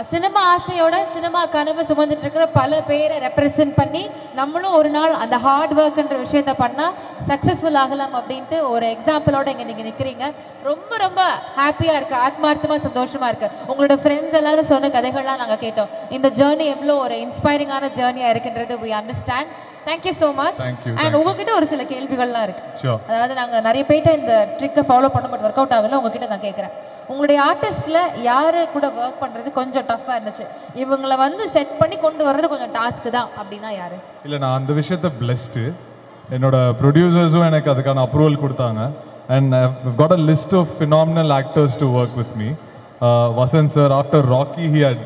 சினிமா ஆசையோட சினிமா கனவு சுமந்துட்டு இருக்கிற பல பேரை ரெப்ரசென்ட் பண்ணி நம்மளும் ஒரு நாள் அந்த ஹார்ட் ஒர்க்ன்ற விஷயத்த பண்ணா சக்சஸ்ஃபுல் ஆகலாம் அப்படின்ட்டு ஒரு எக்ஸாம்பிளோட இங்க நீங்க நிக்கிறீங்க. ரொம்ப ரொம்ப ஹாப்பியா இருக்கு, ஆத்மார்த்தமா சந்தோஷமா இருக்கு. உங்களோட ஃப்ரெண்ட்ஸ் எல்லாரும் சொன்ன கதைகள்லாம் நாங்க கேட்டோம். இந்த ஜேர்னி எவ்வளோ ஒரு இன்ஸ்பைரிங்கான ஜேர்னியா இருக்குன்றது we understand. Thank you so much. And உங்ககிட்ட ஒரு சில கேள்விகள்லாம் இருக்கு. அதாவது நாங்க நிறைய பேர்ட்ட இந்த ட்ரிக்கை ஃபாலோ பண்ண பட் ஒர்க் அவுட் ஆகல. உங்ககிட்ட நான் கேட்குறேன், உங்களுடைய ஆர்டிஸ்ட்ல யாரு கூட ஒர்க் பண்றது கொஞ்சம் டஃபா இருந்துச்சு, இவங்களை வந்து செட் பண்ணி கொண்டு வர்றது கொஞ்சம் டாஸ்க் தான் அப்படின்னா யாரு? இல்லை, நான் அந்த விஷயத்த பிளெஸ்டு. என்னோட ப்ரொடியூசர்ஸும் எனக்கு அதுக்கான அப்ரூவல் கொடுத்தாங்க. And I've got a list of phenomenal actors to work with me. Vasant sir, after Rocky, he had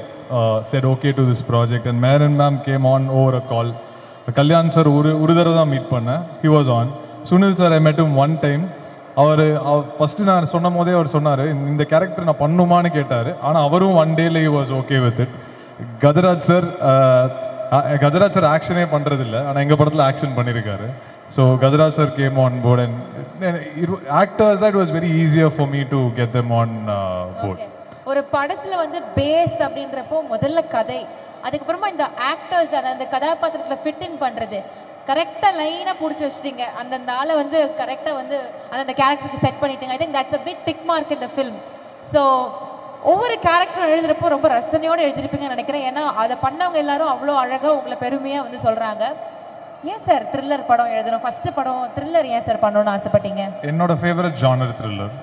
said okay to this project, and Marin ma'am came on over a call. Kalyan sir ஒரு தடவை தான் meet பண்ணேன், he was on. Sunil sir, I met him one time. Our first நான் சொன்ன போதே அவர் சொன்னார் இந்த character நான் பண்ணுமான்னு கேட்டார். ஆனால் அவரும் ஒன் டேல he was okay with it. கஜராஜ் சார் ஆக்ஷனே பண்ணுறதில்ல, ஆனால் எங்கள் படத்தில் ஆக்ஷன் பண்ணியிருக்காரு. So Gajaraj sir came on board and actors it was very easier for me to get them on board. ஒரு படத்துல வந்து பேஸ் அப்படின்றப்போ முதல்ல கதை, அதுக்கப்புறமா இந்த ஆக்டர்ஸ் அந்த கதாபாத்திரத்துல ஃபிட் இன் பண்றது, கரெக்டா லைனா புடிச்சு வச்சிட்டீங்க, அந்த ஆளை வந்து கரெக்டா வந்து அந்த கேரக்டருக்கு செட் பண்ணிட்டீங்க. I think that's a big tick mark in the film. So ஒவ்வொரு கேரக்டரும் எழுதுறப்போ ரொம்ப ரசனையோடு எழுதிருப்பீங்கன்னு நினைக்கிறேன். ஏன்னா அதை பண்ணவங்க எல்லாரும் அவ்வளோ அழகா உங்களை பெருமையா வந்து சொல்றாங்க. ஏன் சார் த்ரில்லர் படம் எழுதணும், ஃபர்ஸ்ட் படம் த்ரில்லர் ஏன் சார் பண்ணணும்னு ஆசைப்பட்டீங்க? என்னோட ஃபேவரட் ஜானர் த்ரில்லர்.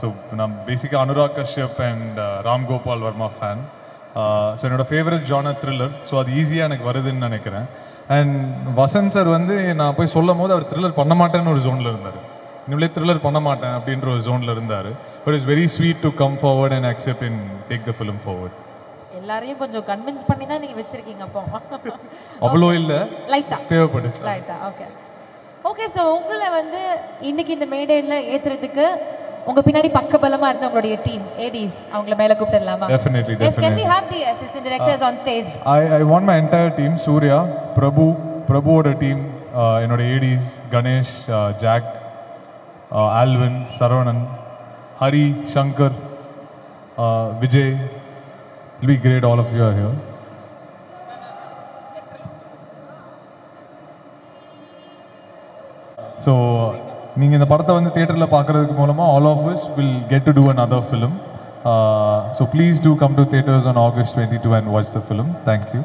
ஸோ நான் பேசிக்காக Anurag Kashyap and Ram Gopal Varma fan. So என்னோட ஃபேவரட் ஜானர் த்ரில்லர். ஸோ அது ஈஸியாக எனக்கு வருதுன்னு நினைக்கிறேன். அண்ட் வசந்த் சார் வந்து நான் போய் சொல்லும் போது அவர் த்ரில்லர் பண்ண மாட்டேன்னு ஒரு ஜோனில் இருந்தார். இனிமேலே த்ரில்லர் பண்ண மாட்டேன் அப்படின்ற ஒரு ஜோனில் இருந்தார். But it's very sweet to come forward and accept and take the film forward. எல்லாரையும் கொஞ்சம் கன்வின்ஸ் பண்ணி தான் நீங்க வச்சிருக்கீங்க அப்போ. அவ்வளோ இல்லை, லைட்டா தேவைப்படுச்சு. லைட்டா ஓகே ஓகே. ஸோ உங்களை வந்து இன்னைக்கு இந்த மேடையில் ஏத்துறதுக்கு உங்க பின்னாடி பக்கபலமா இருந்த உங்களுடைய டீம் ஏடிஸ் அவங்கள மேல கூப்பிடலாமா? Definitely, Yes, can we definitely. have the assistant directors on stage? I want my entire team, Surya, பிரபுவோட டீம், என்னோட ADs Ganesh, Jack, Alvin, Saravanan, Hari, Shankar, Vijay. It'll be great, all of you are here. So நீங்கள் இந்த படத்தை வந்து தியேட்டரில் பார்க்குறதுக்கு மூலமாக all of us will get to do another film. So please do come to theaters on August 22 and watch the film. Thank you.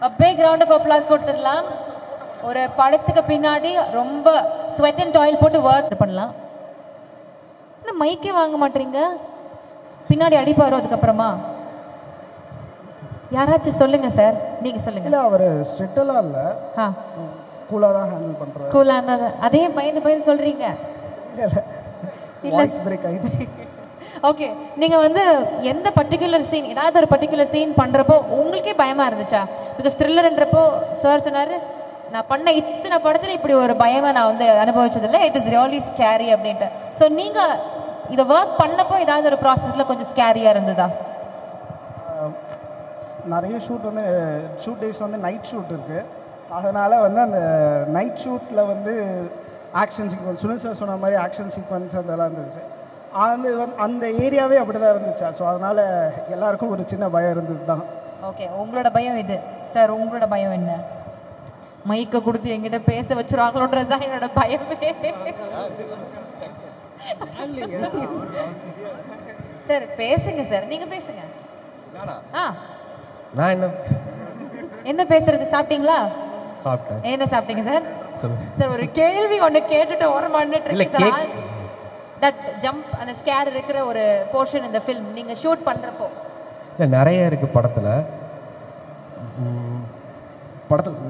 A big round of applause கொடுத்துடலாம். ஒரு படத்துக்கு பின்னாடி ரொம்ப ஸ்வெட் அண்ட் டாயில் போட்டு work பண்ணலாம். என்ன மைக்கே வாங்க மாட்டீங்க? பின்னாடி அடிப்பாரோ அதுக்கப்புறமா? யாராச்சும் சொல்லுங்க சார், நீங்க சொல்லுங்க. இல்லை, அவர் ஸ்ட்ரிக்டெல்லாம் இல்லை, கூலாக தான் ஹேண்டில் பண்ணுறாரு. கூலாக அதே பயந்து சொல்றீங்க. வாய்ஸ் பிரேக் ஆயிடுச்சு. ஓகே, நீங்க வந்து எந்த பர்டிகுலர் சீன், ஏதாவது ஒரு பர்டிகுலர் சீன் பண்றப்போ உங்களுக்கே பயமா இருந்துச்சா? பிகாஸ் த்ரில்லர்ன்றப்போ சார் சொன்னாரு, நான் பண்ண இத்தனை படத்துல இப்படி ஒரு பயமா நான் வந்து அனுபவிச்சதில்லை, இட் இஸ் ரியலி ஸ்கேரி அப்படின்ட்டு. ஸோ நீங்க இதை ஒர்க் பண்ணப்போ ஏதாவது ஒரு ப்ராசஸ்ல கொஞ்சம் ஸ்கேரியா இருந்ததா? நிறைய ஷூட் டேஸ் வந்து நைட் ஷூட் இருக்குது. அதனால் வந்து அந்த நைட் ஷூட்டில் வந்து ஆக்ஷன் சீக்வன்ஸ், சுனில் சார் சொன்ன மாதிரி ஆக்ஷன் சீக்வன்ஸ் அதெல்லாம் இருந்துச்சு. அந்த ஏரியாவே அப்படி தான் இருந்துச்சா. ஸோ அதனால் எல்லாருக்கும் ஒரு சின்ன பயம் இருந்தது தான். ஓகே, உங்களோட பயம் இது. சார் உங்களோட பயம் என்ன? மைக்கை கொடுத்து எங்கிட்ட பேச வச்சுருவாங்களோன்றது தான் என்னோட பயமே. சார் பேசுங்க சார், நீங்க பேசுங்க. நான் என்ன பேசுறது? சாப்பிட்டீங்களா? சாப்பிட்டேன். என்ன சாப்பிட்டீங்க சார்? சார் ஒரு கேள்வி ஒன்று கேட்டுட்டு ஓரமா நின்னுட்டு சார். தட் ஜம்ப் அந்த ஸ்கேர் இருக்கிற ஒரு போர்ஷன் இந்த ஃபிலிம் நீங்க ஷூட் பண்றப்போ இல்லை நிறைய இருக்கு படத்தில்.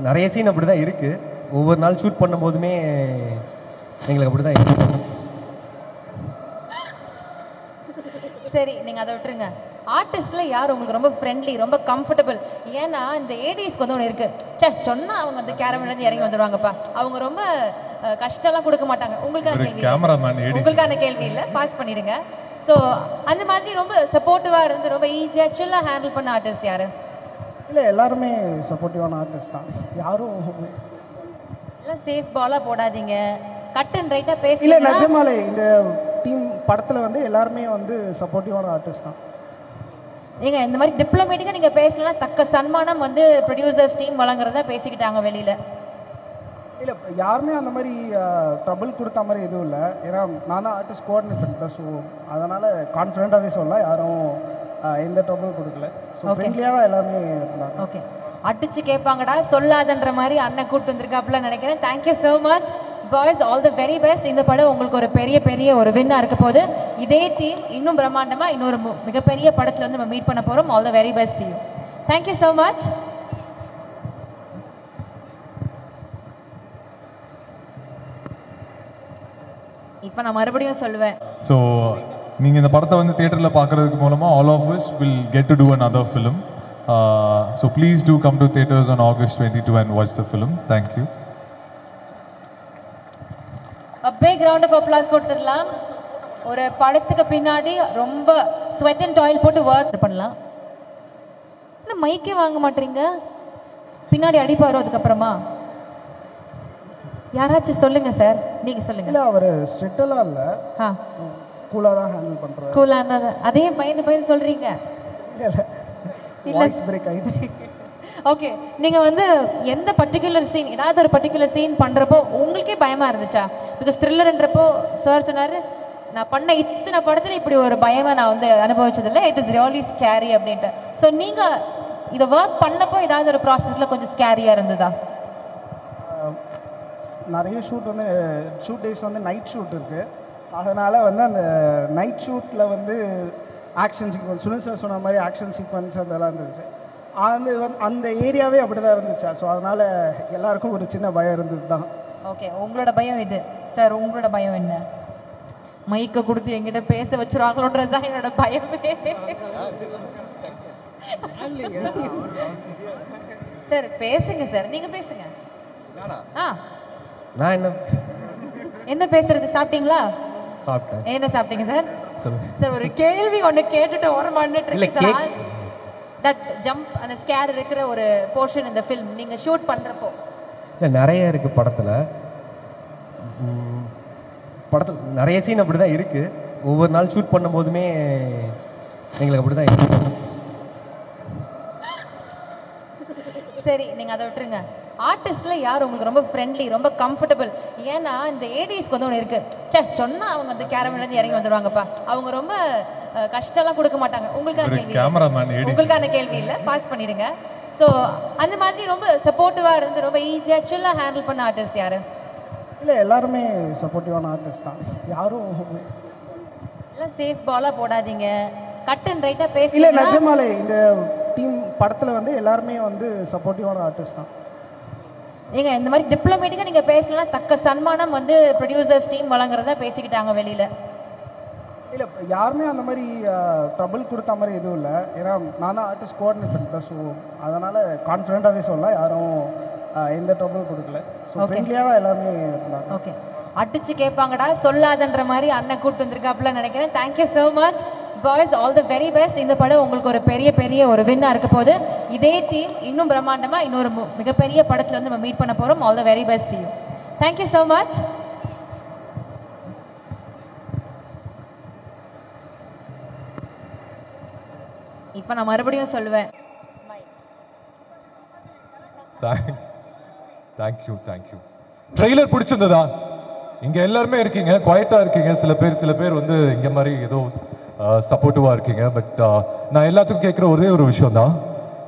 நிறைய சீன் அப்படி தான் இருக்கு. ஒவ்வொரு நாள் ஷூட் பண்ணும் போதுமே எங்களுக்கு அப்படி தான் இருக்கு. சரி, நீங்க அதை விட்டுருங்க. ஆர்டிஸ்ட்ல யார் உங்களுக்கு ரொம்ப ஃப்ரெண்ட்லி, ரொம்ப கம்ஃபர்டபுள்? ஏன்னா இந்த ஏடிஸ்க்கு வந்து ஒன்று இருக்கு, சே சொன்னா அவங்க அந்த கேமராலேருந்து இறங்கி வந்துடுவாங்கப்பா, அவங்க ரொம்ப கஷ்டம்லாம் கொடுக்க மாட்டாங்க. உங்களுக்கான கேள்வி இல்லை, பாஸ் பண்ணிடுங்க. ஸோ அந்த மாதிரி ரொம்ப சப்போர்ட்டிவாக இருந்து ரொம்ப ஈஸியாக சில்லாக ஹேண்டில் பண்ண ஆர்டிஸ்ட் யாரு? இல்லை, எல்லாருமே சப்போர்ட்டிவான ஆர்டிஸ்ட் தான். யாரும் எல்லாம் சேஃப் பாலாக போடாதீங்க, கட் அண்ட் ரைட்டாக பேச. இல்லை, நிஜமாலே இந்த டீம் படத்தில் வந்து எல்லாருமே வந்து சப்போர்ட்டிவான ஆர்டிஸ்ட் தான். நீங்க இந்த மாதிரி டிப்ளமேட்டிக்காக நீங்கள் பேசலாம், தக்க சன்மானம் வந்து ப்ரொடியூசர்ஸ் டீம் வழங்குறதா பேசிக்கிட்டாங்க வெளியில். இல்லை, யாருமே அந்த மாதிரி ட்ரபிள் கொடுத்த மாதிரி எதுவும் இல்லை. ஏன்னா நான் தான் ஆர்டிஸ்ட் கோஆர்டினேட் தான். ஸோ அதனால் கான்ஃபிடென்ட்டாகவே சொல்லலாம், யாரும் எந்த ட்ரபிள் கொடுக்கல. ஸோ ஃப்ரெண்ட்லியாக தான் எல்லாமே இருந்தாங்க. ஓகே, அடிச்சு கேட்பாங்கடா சொல்லாதன்ற மாதிரி அண்ணன் கூப்பிட்டு வந்திருக்காப்புல நினைக்கிறேன். Thank you so much boys, all the very best. இந்த படம் உங்களுக்கு ஒரு பெரிய ஒரு வின்னா இருக்க போது. இதே டீம் இன்னும் பிரம்மாண்டமா இன்னொரு மிகப்பெரிய படத்துல வந்து நம்ம மீட் பண்ண போறோம். All the very best you. Thank you so much. இப்போ நான் மறுபடியும் சொல்லுவேன். ஸோ நீங்கள் இந்த படத்தை வந்து தியேட்டரில் பார்க்குறதுக்கு மூலமாக all of us will get to do another film. So please do come to theaters on August 22 and watch the film. Thank you. A big round of applause கொடுத்துடலாம். ஒரு படத்துக்கு பின்னாடி ரொம்ப ஸ்வெட் அண்ட் டாயில் போட்டு work பண்ணலாம். என்ன மைக்கே வாங்க மாட்டீங்க? பின்னாடி அடிப்பாரோ அதுக்கப்புறமா? யாராச்சும் சொல்லுங்க சார், நீங்க சொல்லுங்க. இல்லை, அவர் ஸ்ட்ரிக்டெல்லாம் இல்லை, கூலாக தான் ஹேண்டில் பண்ணுறாரு. கூலாக அதே பயந்து சொல்றீங்க. வாய்ஸ் பிரேக் ஆயிடுச்சு. ஓகே, நீங்க வந்து எந்த பர்டிகுலர் சீன், ஏதாவது ஒரு பர்டிகுலர் சீன் பண்றப்போ உங்களுக்கே பயமா இருந்துச்சா? பிகாஸ் த்ரில்லர்ன்றப்போ சார் சொன்னாரு, நான் பண்ண இத்தனை படத்துல இப்படி ஒரு பயமா நான் வந்து அனுபவிச்சதில்லை, இட் இஸ் ரியலி ஸ்கேரி அப்படின்ட்டு. ஸோ நீங்க இதை ஒர்க் பண்ணப்போ ஏதாவது ஒரு ப்ராசஸ்ல கொஞ்சம் ஸ்கேரியா இருந்ததா? நிறைய ஷூட் டேஸ் வந்து நைட் ஷூட் இருக்குது. அதனால் வந்து அந்த நைட் ஷூட்டில் வந்து ஆக்ஷன் சீக்வன்ஸ் சுனில் சார் சொன்ன மாதிரி ஆக்ஷன் சீக்வன்ஸ் அதெல்லாம் இருந்துச்சு. அந்த ஏரியாவே அப்படி தான் இருந்துச்சு. ஸோ அதனால் எல்லாருக்கும் ஒரு சின்ன பயம் இருந்தது தான். ஓகே, உங்களோட பயம் இது. சார் உங்களோட பயம் என்ன? மைக்கை கொடுத்து எங்கிட்ட பேச வச்சுருவாங்களோன்றது தான் என்னோட பயமே. சார் பேசுங்க சார், நீங்க பேசுங்க. நான் என்ன பேசுறது? சாப்பிட்டீங்களா? சாப்பிட்டேன். என்ன சாப்பிட்டீங்க சார்? சொல்லுங்க சார் ஒரு கேள்வி ஒன்று கேட்டுட்டு ஓரமாட்டு தட் ஜம்ப் அந்த ஸ்கேர் இருக்கிற ஒரு போர்ஷன் இந்த ஃபிலிம் நீங்க ஷூட் பண்றப்போ இல்லை நிறைய இருக்கு படத்தில். நிறைய சீன் அப்படி தான் இருக்கு. ஒவ்வொரு நாள் ஷூட் பண்ணும் போதுமே எங்களுக்கு அப்படி தான் இருக்கு. சரி, நீங்க அதை விட்டுருங்க. ஆர்டிஸ்ட்ல யார் உங்களுக்கு ரொம்ப ஃப்ரெண்ட்லி, ரொம்ப கம்ஃபர்டபுள்? ஏன்னா இந்த ஏடிஸ்க்கு வந்து ஒன்று இருக்கு, சே சொன்னா அவங்க அந்த கேரமிலேருந்து இறங்கி வந்துடுவாங்கப்பா, அவங்க ரொம்ப கஷ்டம்லாம் கொடுக்க மாட்டாங்க. உங்களுக்கான கேள்வி இல்லை, பாஸ் பண்ணிடுங்க. ஸோ அந்த மாதிரி ரொம்ப சப்போர்ட்டிவாக இருந்து ரொம்ப ஈஸியாக சில்லாக ஹேண்டில் பண்ண ஆர்டிஸ்ட் யாரு? இல்லை எல்லாருமே சப்போர்ட்டிவான ஆர்டிஸ்ட் தான். யாரும் எல்லாம் சேஃப் பாலாக போடாதீங்க, கட் அண்ட் ரைட்டாக பேச. இல்லை நிஜமாலே இந்த டீம் படத்தில் வந்து எல்லாருமே வந்து சப்போர்ட்டிவான ஆர்டிஸ்ட் தான். நீங்க இந்த மாதிரி டிப்ளமேட்டிக்காக நீங்கள் பேசலாம், தக்க சன்மானம் வந்து ப்ரொடியூசர்ஸ் டீம் வழங்குறதா பேசிக்கிட்டாங்க வெளியில். இல்லை யாருமே அந்த மாதிரி ட்ரபிள் கொடுத்த மாதிரி எதுவும் இல்லை. ஏன்னா நான் தான் ஆர்டிஸ்ட் கோஆர்டினேட் பண்ணிட்டேன். ஸோ அதனால் கான்ஃபிடென்ட்டாகவே சொல்லலாம், யாரும் எந்த ட்ரபிள் கொடுக்கல. ஸோ ஃப்ரெண்ட்லியாக தான் எல்லாமே இருந்தாங்க. ஓகே, அடிச்சு கேட்பாங்கடா சொல்லாதன்ற மாதிரி அண்ணன் கூப்பிட்டு வந்திருக்காப்புல நினைக்கிறேன். Thank you so much boys, all the very best. இந்த படம் உங்களுக்கு ஒரு பெரிய ஒரு வின்னா இருக்க போது. இதே டீம் இன்னும் பிரம்மாண்டமா இன்னொரு மிகப்பெரிய படத்துல வந்து நம்ம மீட் பண்ண போறோம். All the very best team. Thank you so much. இப்போ நான் மறுபடியும் சொல்லுவேன், தேங்க்யூ. ட்ரெய்லர் பிடிச்சிருந்ததா? இங்க எல்லாருமே இருக்கீங்க, குவைட்டா இருக்கீங்க. சில பேர் வந்து இங்க மாதிரி ஏதோ சப்போர்ட்டிவா இருக்கீங்க. பட் நான் எல்லாத்துக்கும் கேட்குற ஒரே ஒரு விஷயம் தான்,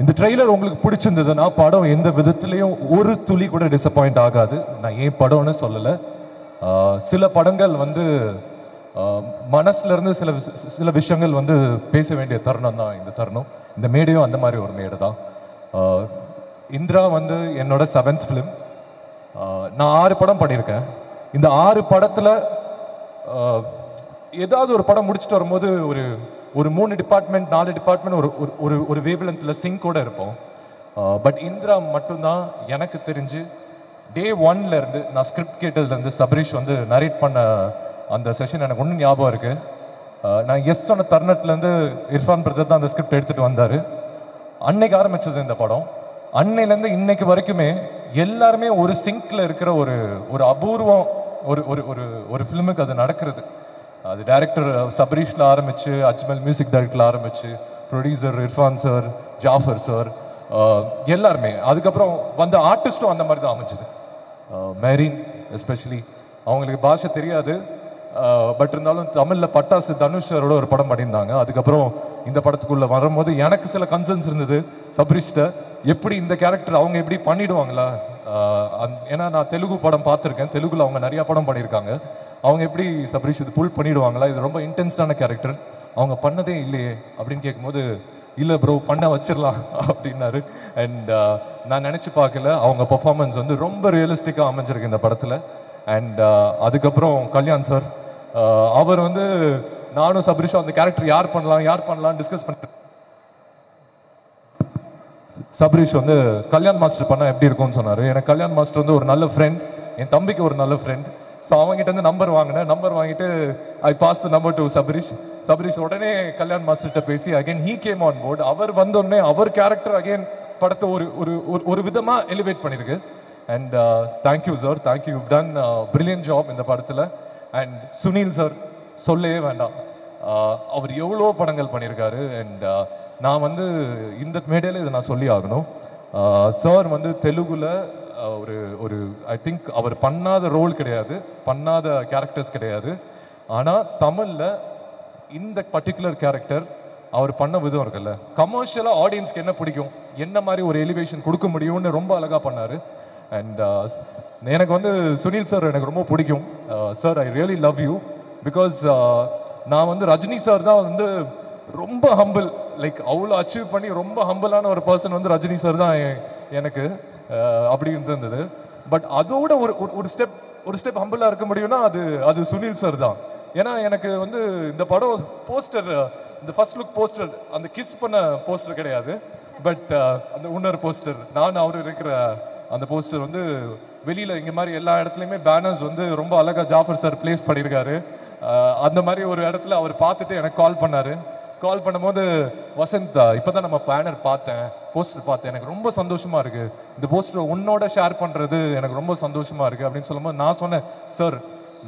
இந்த ட்ரெய்லர் உங்களுக்கு பிடிச்சிருந்ததுன்னா படம் எந்த விதத்துலையும் ஒரு துளி கூட டிசப்பாயிண்ட் ஆகாது. நான் ஏன் படம்னு சொல்லலை, சில படங்கள் வந்து மனசுல இருந்து சில விஷயங்கள் வந்து பேச வேண்டிய தருணம் தான் இந்த தருணம். இந்த மேடையும் அந்த மாதிரி ஒரு மேடை தான். இந்திரா வந்து என்னோட 7th ஃபிலிம். நான் 6 படம் பண்ணியிருக்கேன். இந்த 6 படத்துல ஏதாவது ஒரு படம் முடிச்சுட்டு வரும்போது ஒரு 3 டிபார்ட்மெண்ட் 4 டிபார்ட்மெண்ட் ஒரு வேவ் லென்த்ல சிங்கோட இருப்போம். பட் இந்திரா மட்டும்தான் எனக்கு தெரிஞ்சு டே 1ல இருந்து நான் ஸ்கிரிப்ட் கேட்டதுல இருந்து சபரீஷ் வந்து நரேட் பண்ண அந்த செஷன் எனக்கு ஒன்றும் ஞாபகம் இருக்கு. நான் எஸ் சொன்ன தருணத்துல இருந்து இர்ஃபான் பிரதர் தான் அந்த ஸ்கிரிப்ட் எடுத்துட்டு வந்தாரு. அன்னைக்கு ஆரம்பிச்சது இந்த படம். அன்னையிலேருந்து இன்னைக்கு வரைக்குமே எல்லாருமே ஒரு சிங்க்ல இருக்கிற ஒரு அபூர்வம் ஒரு ஃபிலிமுக்கு அது நடக்கிறது. அது டைரக்டர் சபரீஷ்ல ஆரம்பிச்சு, அஜ்மல் மியூசிக் டைரக்டர்ல ஆரம்பிச்சு, producer Irfan sir, Jafar sir, எல்லாருமே. அதுக்கப்புறம் வந்த ஆர்டிஸ்டும் அந்த மாதிரி தான் அமைஞ்சது. மெரின் எஸ்பெஷலி, அவங்களுக்கு பாஷை தெரியாது, பட் இருந்தாலும் தமிழ்ல பட்டாசு தனுஷ் சாரோட ஒரு படம் பண்ணியிருந்தாங்க. அதுக்கப்புறம் இந்த படத்துக்குள்ள வரும்போது எனக்கு சில கன்சர்ன்ஸ் இருந்தது சபரீஷ்ட, எப்படி இந்த கேரக்டர் அவங்க எப்படி பண்ணிடுவாங்களா? ஏன்னா நான் தெலுங்கு படம் பார்த்துருக்கேன், தெலுங்குல அவங்க நிறைய படம் பண்ணியிருக்காங்க. அவங்க எப்படி சபரீஷ் இது புல் பண்ணிடுவாங்களா? இது ரொம்ப இன்டென்ஸ்டான கேரக்டர், அவங்க பண்ணதே இல்லையே அப்படின்னு கேட்கும்போது, இல்லை ப்ரோ பண்ண வச்சிடலாம் அப்படின்னாரு. அண்ட் நான் நினச்சி பார்க்கல, அவங்க பர்ஃபார்மன்ஸ் வந்து ரொம்ப ரியலிஸ்டிக்காக அமைஞ்சிருக்கு இந்த படத்தில். அண்ட் அதுக்கப்புறம் கல்யாண் சார், அவர் வந்து நானும் சபரீஷும் அந்த கேரக்டர் யார் பண்ணலாம் டிஸ்கஸ் பண்ணிட்டு, சபரீஷ் வந்து கல்யாண் மாஸ்டர் பண்ணால் எப்படி இருக்கும்னு சொன்னார். எனக்கு கல்யாண் மாஸ்டர் வந்து ஒரு நல்ல ஃப்ரெண்ட், என் தம்பிக்கு ஒரு நல்ல ஃப்ரெண்ட். ஸோ அவங்ககிட்ட வந்து நம்பர் வாங்கிட்டு I pass the number to Sabarish உடனே கல்யாண் மாஸ்டர்கிட்ட பேசி again he came on board. அவர் வந்தோடனே அவர் கேரக்டர் அகைன் படத்தை ஒரு விதமாக எலிவேட் பண்ணியிருக்கு. And thank you sir, thank you, you done brilliant job இந்த படத்தில். அண்ட் சுனில் சார் சொல்லவே வேண்டாம், அவர் எவ்வளோ படங்கள் பண்ணியிருக்காரு. அண்ட் நான் வந்து இந்த மேடையில் இதை நான் சொல்லி ஆகணும். சார் வந்து தெலுங்குல ஒரு ஐ திங்க் அவர் பண்ணாத ரோல் கிடையாது, பண்ணாத கேரக்டர்ஸ் கிடையாது. ஆனால் தமிழில் இந்த பர்டிகுலர் கேரக்டர் அவர் பண்ண விதம் இருக்குல்ல, கமர்ஷியலாக ஆடியன்ஸ்க்கு என்ன பிடிக்கும், என்ன மாதிரி ஒரு எலிவேஷன் கொடுக்க முடியும்னு ரொம்ப அழகாக பண்ணார். அண்ட் எனக்கு வந்து சுனில் சார் எனக்கு ரொம்ப பிடிக்கும். Sir I really love you, because நான் வந்து ரஜினி சார் தான் வந்து ரொம்ப ஹம்பிள், லைக் அவ்வளோ அச்சீவ் பண்ணி ரொம்ப ஹம்பிளான ஒரு பர்சன் வந்து ரஜினி சார் தான் எனக்கு அப்படி இருந்தது. பட் அதோட ஒரு ஸ்டெப் ஹம்பிளாக இருக்க முடியும்னா அது சுனில் சார் தான். ஏன்னா எனக்கு வந்து இந்த படம் போஸ்டர், இந்த ஃபர்ஸ்ட் லுக் போஸ்டர், அந்த கிஸ் பண்ண போஸ்டர் கிடையாது, பட் அந்த இன்னொரு போஸ்டர், நான் அவர் இருக்கிற அந்த போஸ்டர் வந்து வெளியில இங்க மாதிரி எல்லா இடத்துலையுமே பேனர்ஸ் வந்து ரொம்ப அழகா ஜாஃபர் சார் பிளேஸ் பண்ணியிருக்காரு. அந்த மாதிரி ஒரு இடத்துல அவர் பார்த்துட்டு எனக்கு கால் பண்ணாரு. கால் பண்ணும்போது, வசந்த் இப்பதான் நம்ம பேனர் பார்த்தேன், போஸ்டர் பார்த்தேன், எனக்கு ரொம்ப சந்தோஷமா இருக்கு, இந்த போஸ்டர் உன்னோட ஷேர் பண்றது எனக்கு ரொம்ப சந்தோஷமா இருக்கு அப்படின்னு சொல்லும்போது நான் சொன்னேன், சார்